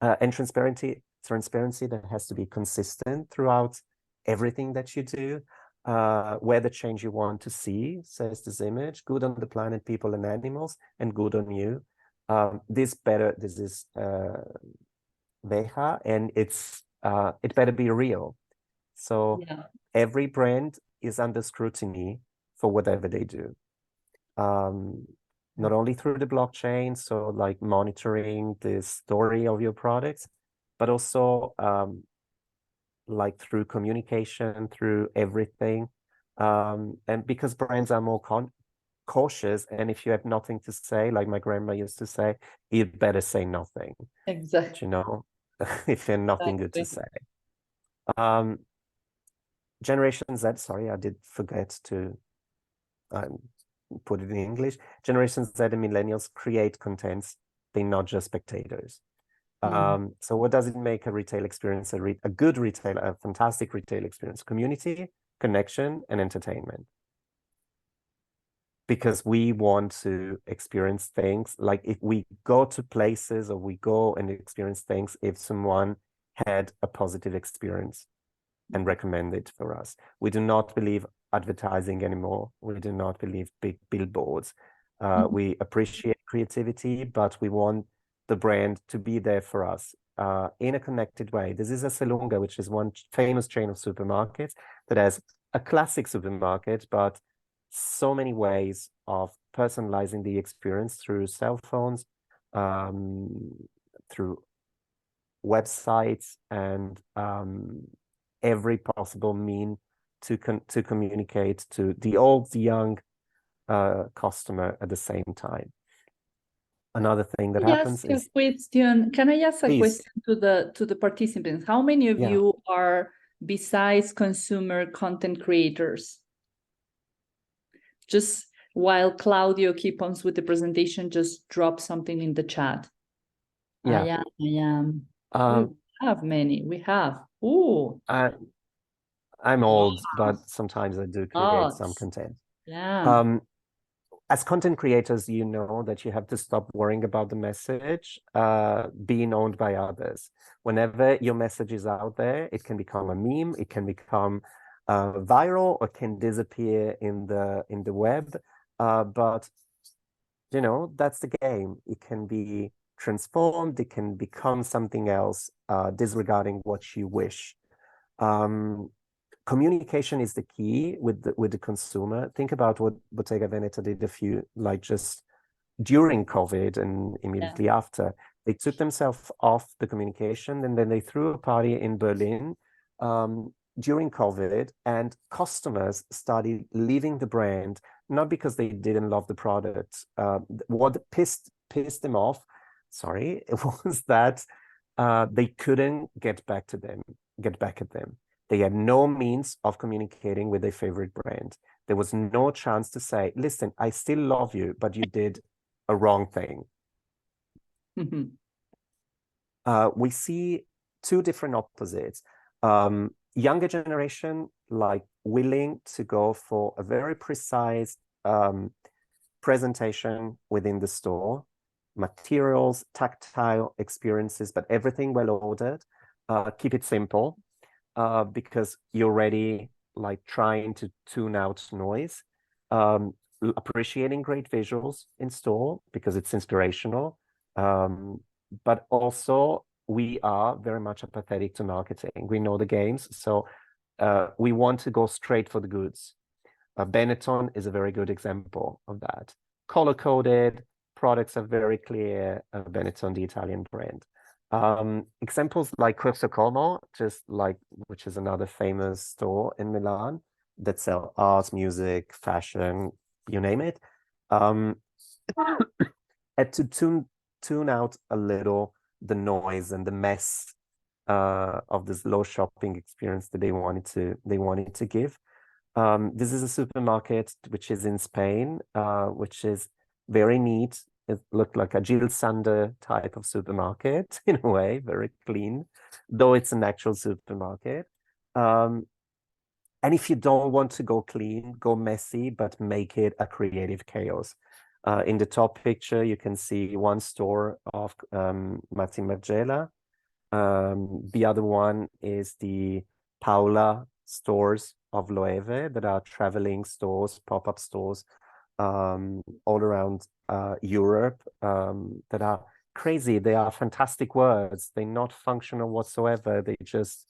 and transparency that has to be consistent throughout everything that you do. Where the change you want to see, says this image, good on the planet, people and animals, and good on you. This is Veja, and it better be real. So Yeah. every brand is under scrutiny for whatever they do. Not only through the blockchain, so like monitoring the story of your products, but also like through communication, through everything. And because brands are more cautious, and if you have nothing to say, like my grandma used to say, you better say nothing. Exactly. You know, if you have nothing good to say. Generation Z, sorry, I did forget to put it in English. Generation Z and millennials create contents. They're not just spectators. So what does it make a retail experience, a good retail, a fantastic retail experience? Community, connection, and entertainment. Because we want to experience things, like if we go to places or we go and experience things, if someone had a positive experience and recommend it for us. We do not believe advertising anymore. We do not believe big billboards. We appreciate creativity, but we want the brand to be there for us in a connected way. This is a Selunga, which is one famous chain of supermarkets that has a classic supermarket, but so many ways of personalizing the experience through cell phones, through websites, and every possible mean to communicate to the old, the young customer at the same time. Another thing that happens is, Can I ask a please, question to the participants? How many of yeah, you are, besides consumer, content creators? Just while Claudio keeps on with the presentation, just drop something in the chat. yeah. I am. We have many. We have. Ooh. I'm old, but sometimes I do create some content. Yeah. As content creators, you know that you have to stop worrying about the message being owned by others. Whenever your message is out there, it can become a meme, it can become viral, or can disappear in the web. But you know, that's the game. It can be transformed, it can become something else, disregarding what you wish. Communication is the key with the consumer. Think about what Bottega Veneta did just during COVID and immediately after. They took themselves off the communication, and then they threw a party in Berlin during COVID, and customers started leaving the brand, not because they didn't love the product. What pissed them off, sorry, it was that they couldn't get back at them. They had no means of communicating with their favorite brand. There was no chance to say, listen, I still love you, but you did a wrong thing. We see two different opposites. Younger generation, like, willing to go for a very precise presentation within the store, materials, tactile experiences, but everything well ordered. Keep it simple. Because you're already like trying to tune out noise, appreciating great visuals in store because it's inspirational. But also we are very much apathetic to marketing. We know the games, so we want to go straight for the goods. Benetton is a very good example of that. Color-coded products are very clear. Benetton, the Italian brand. Examples like Corso Como, which is another famous store in Milan that sell art, music, fashion, you name it. Had to tune out a little the noise and the mess of this low shopping experience that they wanted to give. This is a supermarket which is in Spain, which is very neat. It looked like a Jill Sander type of supermarket in a way, very clean, though it's an actual supermarket. And if you don't want to go clean, go messy, but make it a creative chaos. In the top picture, you can see one store of Martin Margiela. The other one is the Paula stores of Loewe that are traveling stores, pop-up stores all around Europe that are crazy. They are fantastic words. They're not functional whatsoever. They just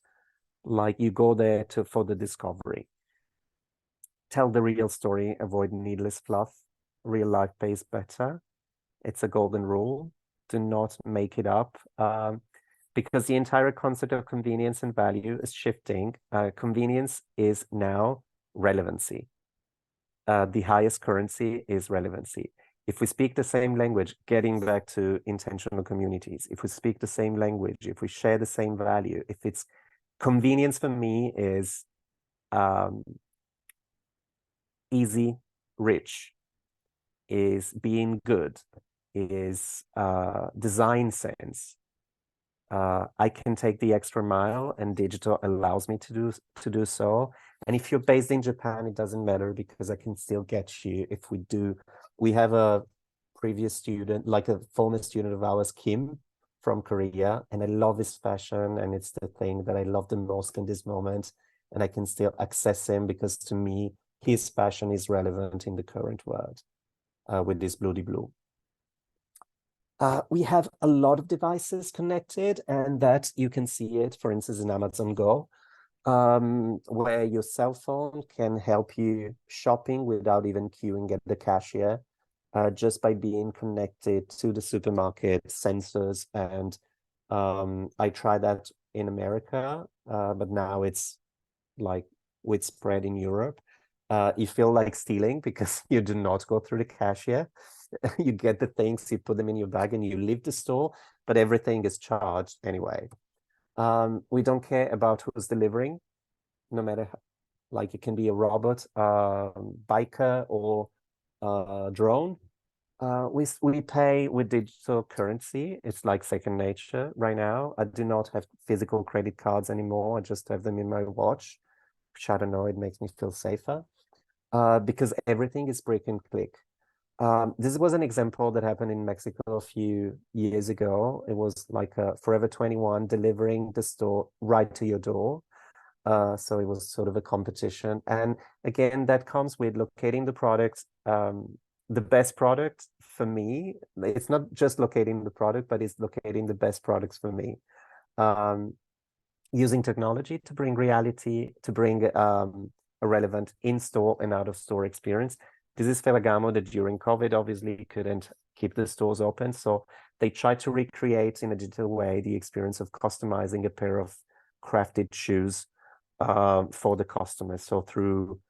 like you go there for the discovery. Tell the real story, avoid needless fluff. Real life pays better. It's a golden rule. Do not make it up. Because the entire concept of convenience and value is shifting. Convenience is now relevancy. The highest currency is relevancy. If we speak the same language, getting back to intentional communities, if we speak the same language, if we share the same value, if it's convenience for me is easy, rich, is being good, is design sense. I can take the extra mile, and digital allows me to do so. And if you're based in Japan, it doesn't matter because I can still get you if we do. We have a previous student, like a former student of ours, Kim from Korea, and I love his fashion, and it's the thing that I love the most in this moment. And I can still access him because to me, his fashion is relevant in the current world with this Bloody Blue. We have a lot of devices connected, and that you can see it, for instance, in Amazon Go, where your cell phone can help you shopping without even queuing at the cashier, just by being connected to the supermarket sensors. And I tried that in America, but now it's like widespread in Europe. You feel like stealing because you do not go through the cashier. You get the things, you put them in your bag, and you leave the store, but everything is charged anyway. We don't care about who's delivering, no matter, like it can be a robot, biker, or drone. We pay with digital currency. It's like second nature right now. I do not have physical credit cards anymore. I just have them in my watch, which I don't know, it makes me feel safer. Because everything is brick and click. This was an example that happened in Mexico a few years ago. It was like a Forever 21 delivering the store right to your door. So it was sort of a competition. And again, that comes with locating the products. The best product for me, it's not just locating the product, but it's locating the best products for me. Using technology to bring reality, to bring a relevant in-store and out-of-store experience. This is Ferragamo that during COVID obviously couldn't keep the stores open. So they tried to recreate in a digital way the experience of customizing a pair of crafted shoes for the customer. So through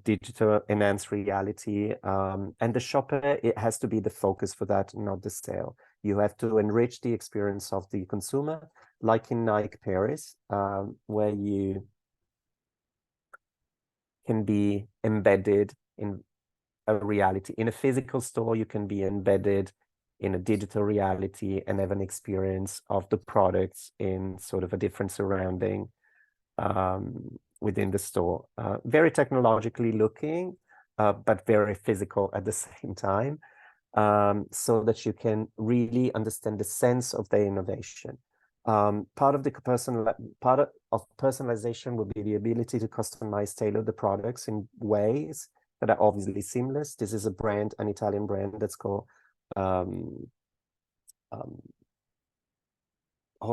digital enhanced reality, and the shopper, it has to be the focus for that, not the sale. You have to enrich the experience of the consumer, like in Nike Paris, where you can be embedded in a reality. In a physical store, you can be embedded in a digital reality and have an experience of the products in sort of a different surrounding within the store. Very technologically looking, but very physical at the same time, so that you can really understand the sense of the innovation. Part of personalization will be the ability to customize, tailor the products in ways that are obviously seamless. This is a brand, an Italian brand that's called, oh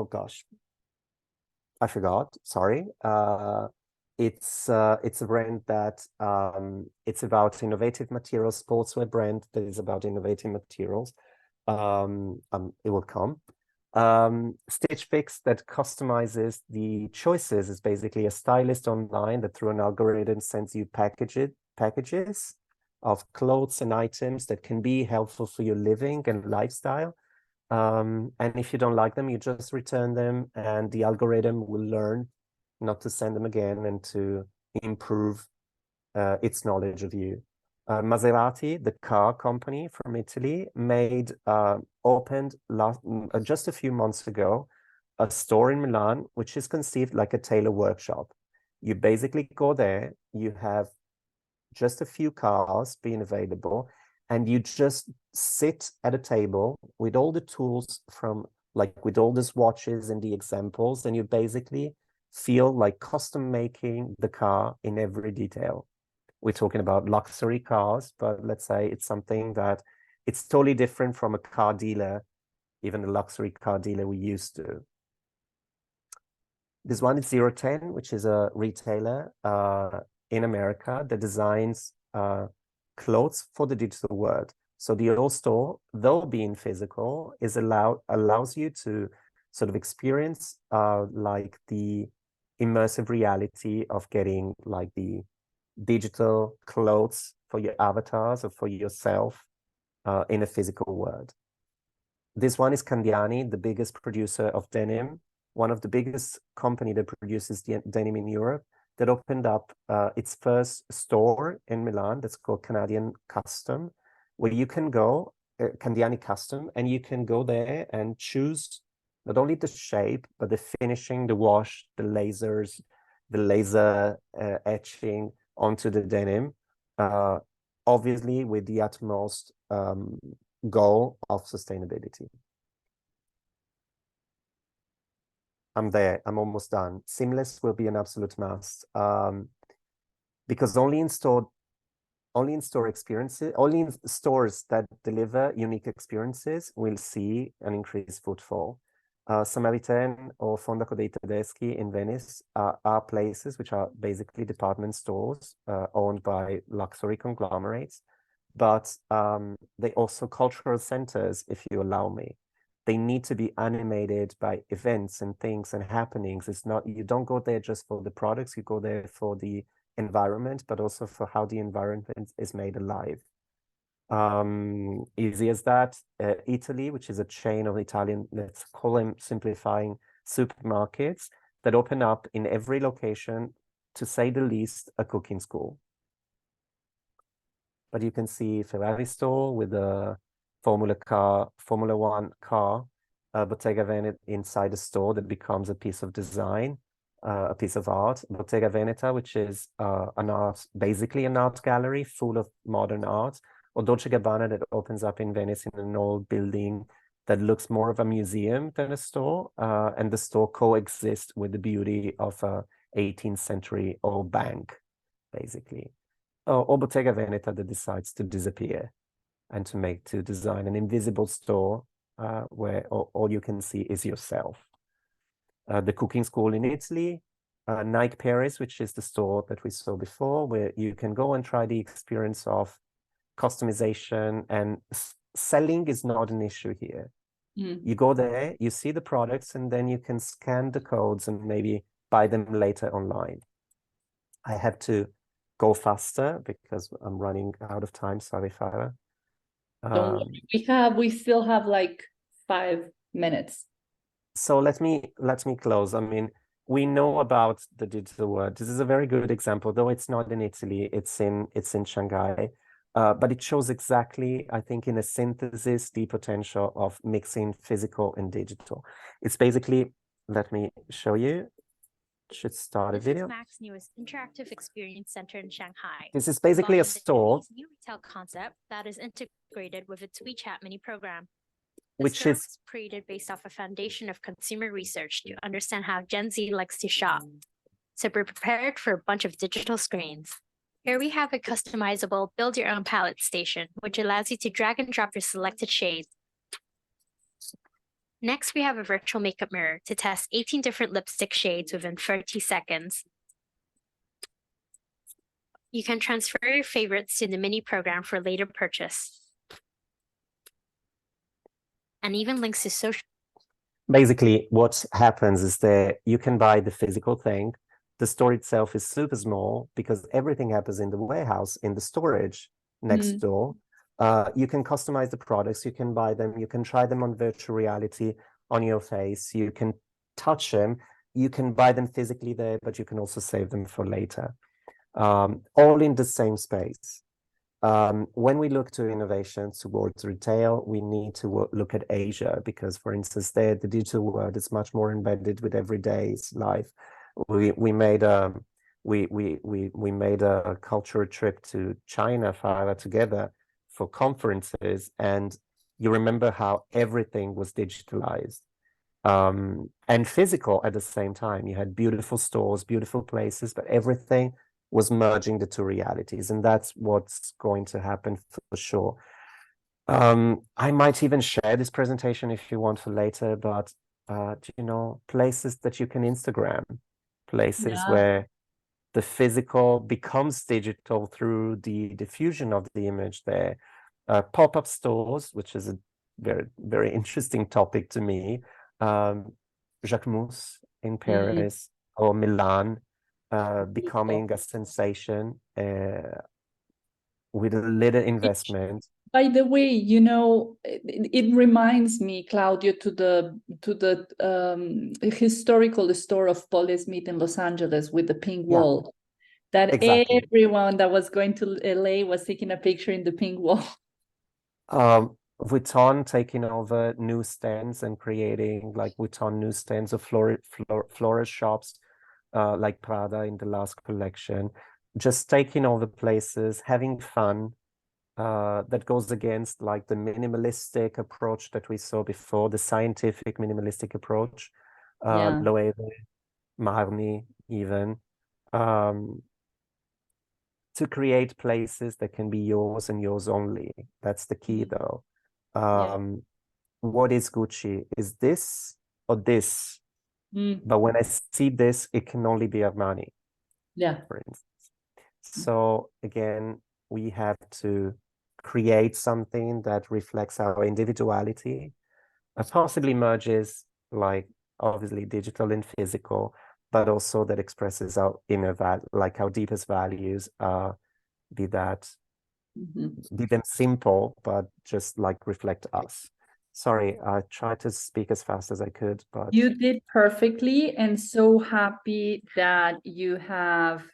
gosh, I forgot, sorry. It's a brand that it's about innovative materials, sportswear brand that is about innovative materials. It will come. Stitch Fix that customizes the choices is basically a stylist online that through an algorithm sends you packages of clothes and items that can be helpful for your living and lifestyle. And if you don't like them, you just return them, and the algorithm will learn not to send them again and to improve its knowledge of you. Maserati, the car company from Italy, opened just a few months ago a store in Milan, which is conceived like a tailor workshop. You basically go there, you have just a few cars being available, and you just sit at a table with all the tools with all the swatches and the examples, and you basically feel like custom making the car in every detail. We're talking about luxury cars, but let's say it's something that it's totally different from a car dealer, even a luxury car dealer we used to. This one is 010, which is a retailer in America that designs clothes for the digital world. So the old store, though being physical, allows you to sort of experience like the immersive reality of getting like the digital clothes for your avatars or for yourself in a physical world. This one is Candiani, the biggest producer of denim, one of the biggest company that produces denim in Europe, that opened up its first store in Milan that's called Canadian Custom, where you can go, Candiani Custom, and you can go there and choose not only the shape, but the finishing, the wash, the lasers, the laser etching onto the denim, obviously with the utmost goal of sustainability. I'm there, I'm almost done. Seamless will be an absolute must, because only in stores that deliver unique experiences will see an increased footfall. Samaritaine or Fondaco dei Tedeschi in Venice are places which are basically department stores owned by luxury conglomerates, but they also cultural centers, if you allow me. They need to be animated by events and things and happenings. It's not, you don't go there just for the products, you go there for the environment, but also for how the environment is made alive. Easy as that. Italy, which is a chain of Italian, let's call them simplifying, supermarkets that open up in every location, to say the least, a cooking school. But you can see Ferrari store with a Formula 1 car, Bottega Veneta inside the store that becomes a piece of design, a piece of art. Bottega Veneta, which is basically an art gallery full of modern art, or Dolce & Gabbana that opens up in Venice in an old building that looks more of a museum than a store, and the store coexists with the beauty of a 18th century old bank, basically. Or Bottega Veneta that decides to disappear and to design an invisible store where all you can see is yourself. The cooking school in Italy, Nike Paris, which is the store that we saw before, where you can go and try the experience of customization, and selling is not an issue here. You go there, you see the products, and then you can scan the codes and maybe buy them later online. I have to go faster because I'm running out of time. Sorry, Farah. Don't worry. We still have like 5 minutes. So let me close. I mean, we know about the digital world. This is a very good example, though it's not in Italy, it's in Shanghai. But it shows exactly, I think, in a synthesis, the potential of mixing physical and digital. It's basically, let me show you. Should start a video. This is Mac's newest interactive experience center in Shanghai. This is basically a store. New retail concept that is integrated with its WeChat mini program. Which is created based off a foundation of consumer research to understand how Gen Z likes to shop. So we're prepared for a bunch of digital screens. Here we have a customizable build your own palette station, which allows you to drag and drop your selected shades. Next, we have a virtual makeup mirror to test 18 different lipstick shades within 30 seconds. You can transfer your favorites to the mini program for later purchase. And even links to social. basically what happens is that you can buy the physical thing. The store itself is super small because everything happens in the warehouse, in the storage next door. You can customize the products, you can buy them, you can try them on virtual reality on your face, you can touch them, you can buy them physically there, but you can also save them for later, all in the same space. When we look to innovation towards retail, we need to look at Asia because, for instance, there the digital world is much more embedded with everyday's life. We made a cultural trip to China together for conferences, and you remember how everything was digitalized and physical at the same time. You had beautiful stores, beautiful places, but everything was merging the two realities, and that's what's going to happen for sure. I might even share this presentation if you want for later, but you know, places that you can Instagram, places where the physical becomes digital through the diffusion of the image there. Pop-up stores, which is a very, very interesting topic to me. Jacquemus in Paris or Milan, becoming a sensation with a little investment. By the way, you know, it reminds me, Claudio, to the historical store of Paul Smith in Los Angeles with the pink wall. That exactly. Everyone that was going to LA was taking a picture in the pink wall. Vuitton taking over newsstands and creating like Vuitton newsstands of florist shops, like Prada in the last collection, just taking over places, having fun. That goes against like the minimalistic approach that we saw before, the scientific minimalistic approach. Loewe, Marni, even. To create places that can be yours and yours only. That's the key, though. What is Gucci? Is this or this? But when I see this, it can only be Armani, for instance. So again, we have to create something that reflects our individuality, possibly merges like obviously digital and physical, but also that expresses our inner like our deepest values, be them simple, but just like reflect us. Sorry, I tried to speak as fast as I could, but you did perfectly, and so happy that you have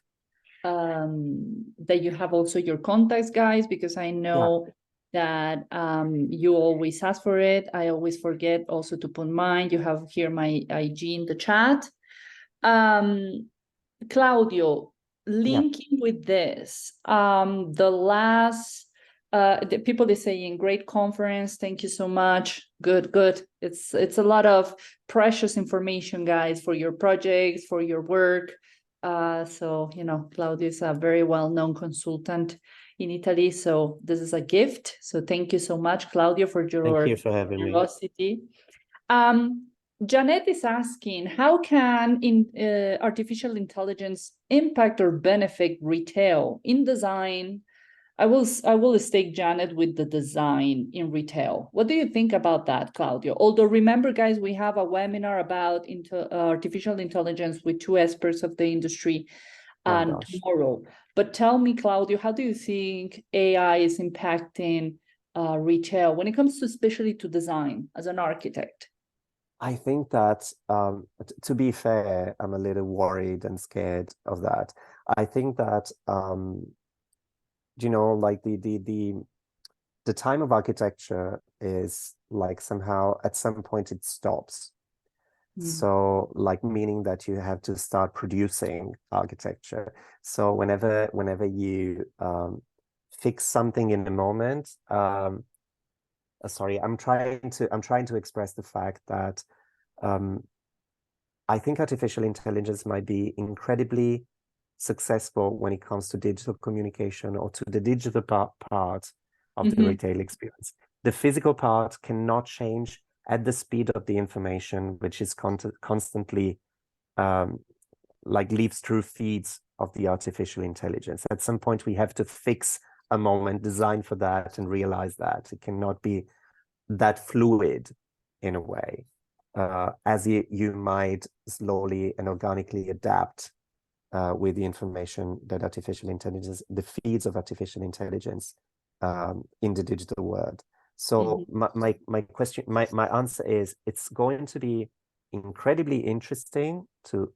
also your contacts, guys, because I know that you always ask for it. I always forget also to put mine. You have here my IG in the chat. Claudio, linking with this, the people are saying great conference, thank you so much. Good. It's a lot of precious information, guys, for your projects, for your work. So you know, Claudio is a very well-known consultant in Italy, so this is a gift. So thank you so much, Claudio, for your thank you for having curiosity. Janet is asking, how can artificial intelligence impact or benefit retail in design? I will stake Janet with the design in retail. What do you think about that, Claudio? Although remember, guys, we have a webinar about artificial intelligence with 2 experts of the industry tomorrow. But tell me, Claudio, how do you think AI is impacting retail when it comes to especially to design as an architect? I think that, to be fair, I'm a little worried and scared of that. I think that, you know, like the time of architecture is like somehow at some point it stops. So like meaning that you have to start producing architecture. So whenever you fix something in the moment, sorry, I'm trying to express the fact that I think artificial intelligence might be incredibly successful when it comes to digital communication or to the digital part of the retail experience. The physical part cannot change at the speed of the information, which is constantly like leaves through feeds of the artificial intelligence. At some point, we have to fix a moment, design for that, and realize that it cannot be that fluid in a way. as you might slowly and organically adapt with the information that artificial intelligence, the feeds of artificial intelligence in the digital world. So my question, my answer is, it's going to be incredibly interesting to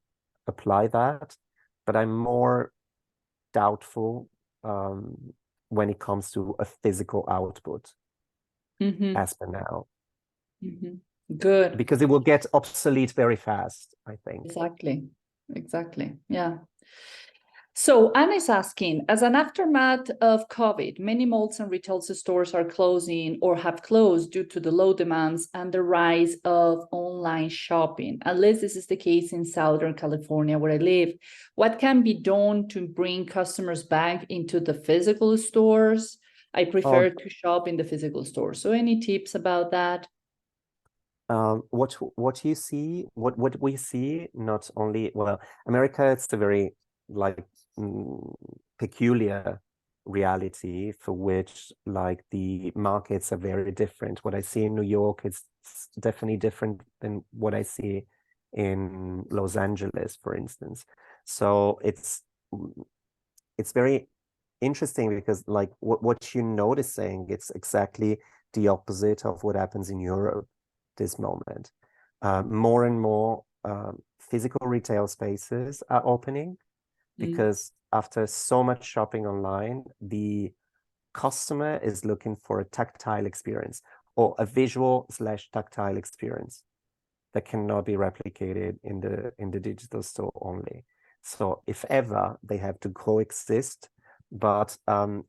apply that, but I'm more doubtful when it comes to a physical output as per now. Good. Because it will get obsolete very fast, I think. Exactly. Yeah. So Anna is asking, as an aftermath of COVID, many malls and retail stores are closing or have closed due to the low demands and the rise of online shopping. At least this is the case in Southern California, where I live. What can be done to bring customers back into the physical stores? I prefer to shop in the physical store. So any tips about that? What you see, what we see, not only, well, America, it's a very like peculiar reality for which like the markets are very different. What I see in New York is definitely different than what I see in Los Angeles, for instance. So it's very interesting because like what you're noticing, it's exactly the opposite of what happens in Europe this moment. More and more physical retail spaces are opening because after so much shopping online, the customer is looking for a tactile experience or a visual/tactile experience that cannot be replicated in the digital store only. So if ever, they have to coexist. But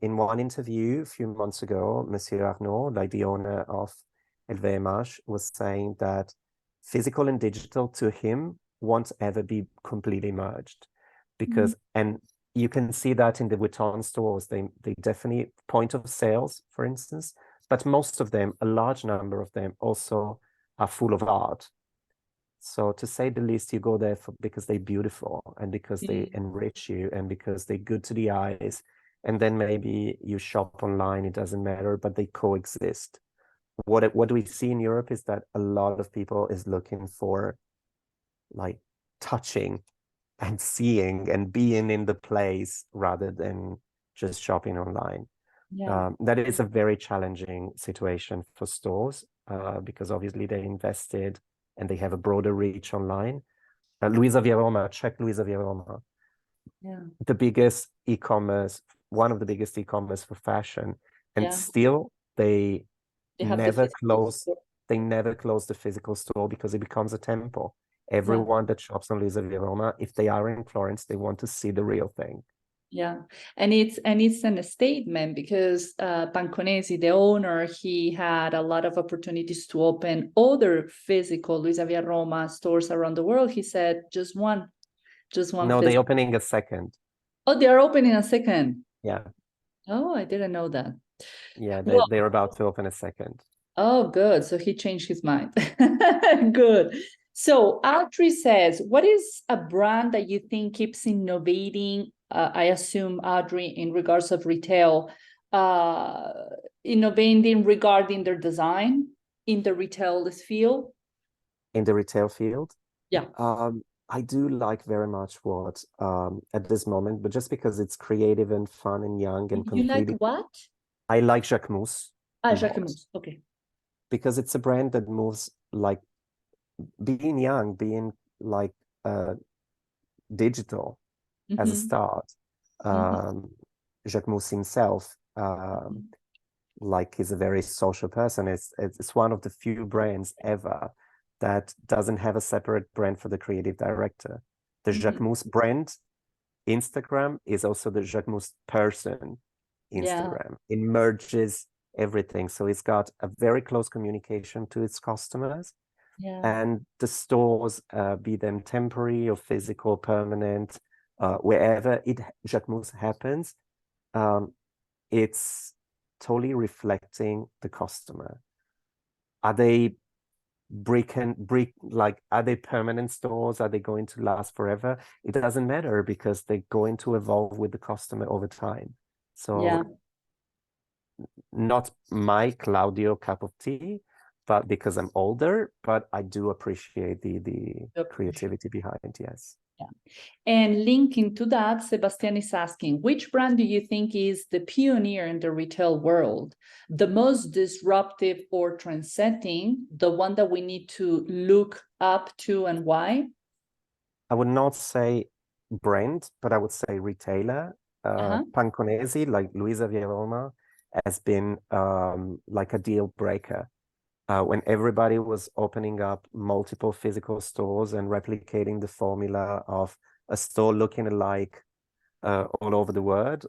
in one interview a few months ago, Monsieur Arnaud, like the owner of LVMH, was saying that physical and digital to him won't ever be completely merged. Because, and you can see that in the Vuitton stores, they definitely point of sales, for instance, but most of them, a large number of them also are full of art. So to say the least, you go there because they're beautiful and because they enrich you and because they're good to the eyes. And then maybe you shop online, it doesn't matter, but they coexist. What we see in Europe is that a lot of people is looking for like touching and seeing and being in the place rather than just shopping online. That is a very challenging situation for stores because obviously they invested and they have a broader reach online. Luisa Via Roma, check Luisa Via Roma. The biggest e-commerce, one of the biggest e-commerce for fashion, and still they never close the physical store because it becomes a temple. Everyone that shops on Luisa Via Roma, if they are in Florence, they want to see the real thing. And it's a statement because Panconesi, the owner, he had a lot of opportunities to open other physical Luisa Via Roma stores around the world. He said just one. No, they're opening a second. Oh, they are opening a second. Yeah. Oh, I didn't know that. Yeah, they're about to open a second. Oh, good. So he changed his mind. Good. So Audrey says, what is a brand that you think keeps innovating? I assume, Audrey, in regards of retail, innovating regarding their design in the retail field? In the retail field? Yeah. I do like very much what at this moment, but just because it's creative and fun and young and completely. You like what? I like Jacquemus. Jacquemus. Okay. Because it's a brand that moves like being young, being like digital as a start. Jacquemus himself, like, he's a very social person. It's one of the few brands ever that doesn't have a separate brand for the creative director. The Jacquemus brand Instagram is also the Jacquemus person Instagram. It merges everything. So it's got a very close communication to its customers. And the stores, be them temporary or physical, permanent, wherever Jacquemus happens, it's totally reflecting the customer. Are they are they permanent stores? Are they going to last forever? It doesn't matter because they're going to evolve with the customer over time. So not my Claudio cup of tea, but because I'm older, but I do appreciate the creativity behind, yes. Yeah. And linking to that, Sebastian is asking, which brand do you think is the pioneer in the retail world, the most disruptive or trendsetting, the one that we need to look up to, and why? I would not say brand, but I would say retailer. Panconesi, like Luisa Via Roma, has been like a deal breaker. When everybody was opening up multiple physical stores and replicating the formula of a store looking alike all over the world,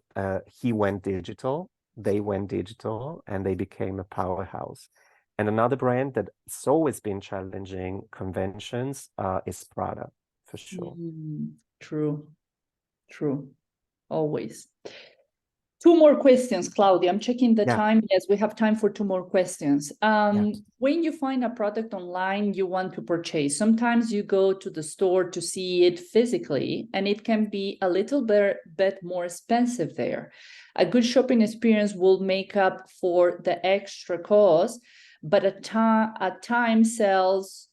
he went digital, they went digital, and they became a powerhouse. And another brand that's always been challenging conventions is Prada, for sure. True, always. Two more questions, Claudia. I'm checking the time. Yes, we have time for two more questions. When you find a product online you want to purchase, sometimes you go to the store to see it physically, and it can be a little bit more expensive there. A good shopping experience will make up for the extra cost, but at times sales.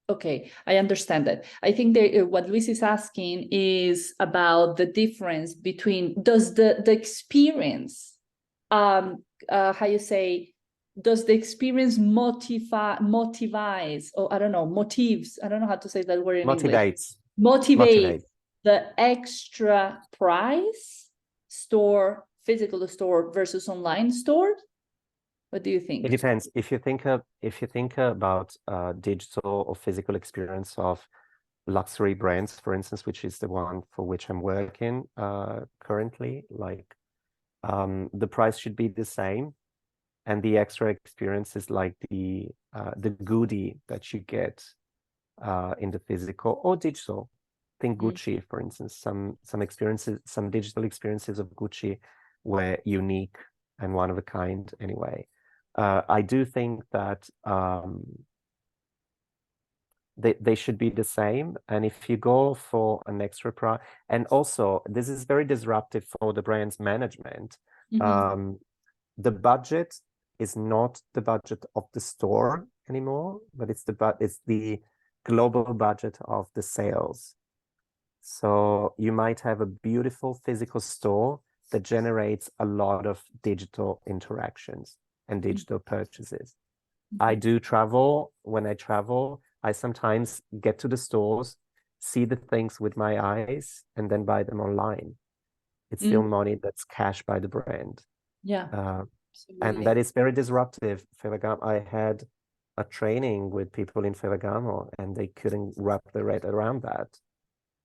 Okay, I understand that. I think that what Luis is asking is about the difference between, does the experience, how you say, does the experience motivize, or I don't know, motives, I don't know how to say that word in English. Motivate the extra price physical store versus online store? What do you think? It depends. If you think about digital or physical experience of luxury brands, for instance, which is the one for which I'm working currently, like the price should be the same, and the extra experience is like the goodie that you get in the physical or digital. Think Gucci, for instance. Some experiences, some digital experiences of Gucci were unique and one of a kind anyway. I do think that they should be the same. And if you go for an extra price, and also this is very disruptive for the brand's management. The budget is not the budget of the store anymore, but it's the global budget of the sales. So you might have a beautiful physical store that generates a lot of digital interactions and digital purchases. I do travel. When I travel, I sometimes get to the stores, see the things with my eyes, and then buy them online. It's still money that's cash by the brand. And that is very disruptive. I had a training with people in Ferragamo, and they couldn't wrap their head around that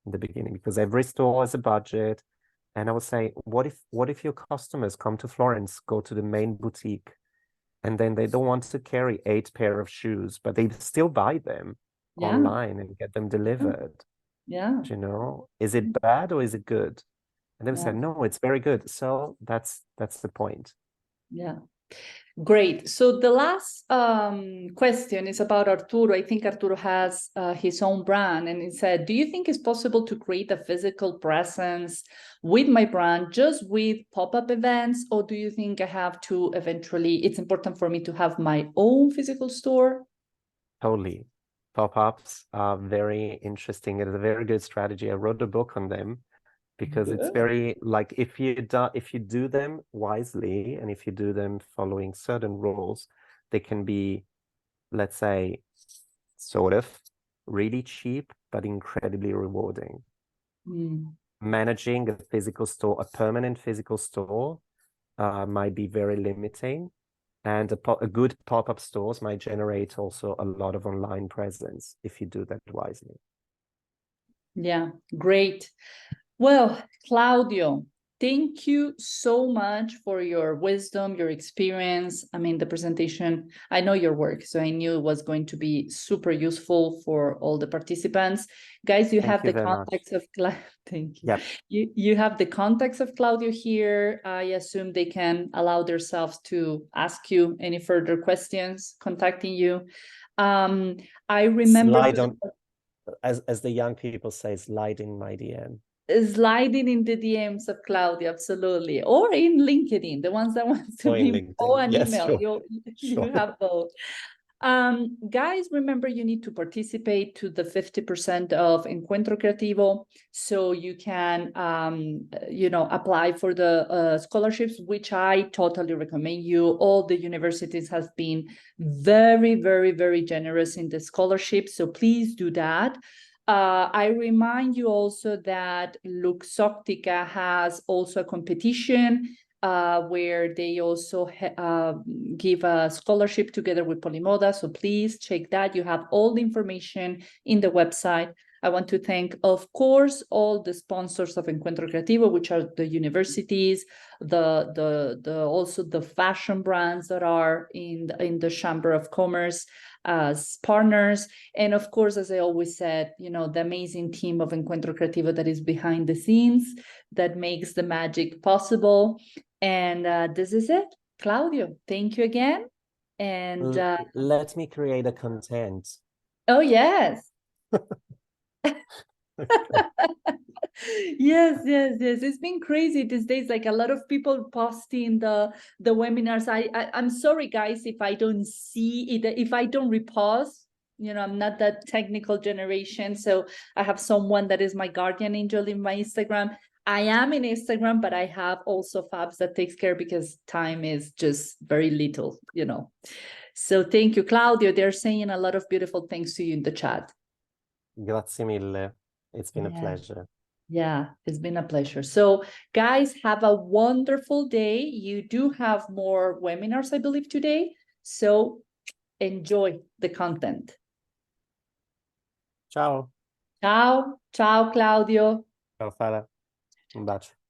in the beginning, because every store has a budget. And I would say, what if your customers come to Florence, go to the main boutique, and then they don't want to carry 8 pair of shoes, but they still buy them online and get them delivered? You know, is it bad or is it good? And they said, no, it's very good. So that's the point. Great. So the last question is about Arturo. I think Arturo has his own brand, and he said, do you think it's possible to create a physical presence with my brand just with pop-up events, or do you think I have to eventually, it's important for me to have my own physical store? Totally. Pop-ups are very interesting. It is a very good strategy. I wrote a book on them, because it's very, like, if you do them wisely, and if you do them following certain rules, they can be, let's say, sort of really cheap but incredibly rewarding. Managing a physical store, a permanent physical store, might be very limiting, and a good pop-up stores might generate also a lot of online presence if you do that wisely. Great. Well, Claudio, thank you so much for your wisdom, your experience. I mean, the presentation, I know your work, so I knew it was going to be super useful for all the participants. Guys, you have the contacts of Claudio. Thank you. You have the contacts of Claudio here. I assume they can allow themselves to ask you any further questions, contacting you. I remember... Slide on, as the young people say, slide in my DM. sliding in the DMs of Claudia, absolutely, or in LinkedIn, the ones that want to Or in be, LinkedIn. or an Yes, email. sure. You Sure. have both. Guys, remember you need to participate to the 50% of Encuentro Creativo, so you can, apply for the scholarships, which I totally recommend you. All the universities has been very, very, very generous in the scholarships, so please do that. I remind you also that Luxottica has also a competition where they also give a scholarship together with Polimoda. So please check that. You have all the information in the website. I want to thank, of course, all the sponsors of Encuentro Creativo, which are the universities, also the fashion brands that are in the Chamber of Commerce as partners. And of course, as I always said, the amazing team of Encuentro Creativo that is behind the scenes that makes the magic possible. And this is it. Claudio, thank you again. And let me create a content. Oh, yes. Yes. It's been crazy these days. Like a lot of people posting the webinars. I'm sorry, guys, if I don't see it, if I don't repost. I'm not that technical generation, so I have someone that is my guardian angel in my Instagram. I am in Instagram, but I have also Fabs that takes care because time is just very little, So thank you, Claudio. They're saying a lot of beautiful things to you in the chat. Grazie mille. It's been a pleasure. Yeah, it's been a pleasure. So guys, have a wonderful day. You do have more webinars, I believe, today. So enjoy the content. Ciao. Ciao, Claudio. Ciao Fara. Un bacio.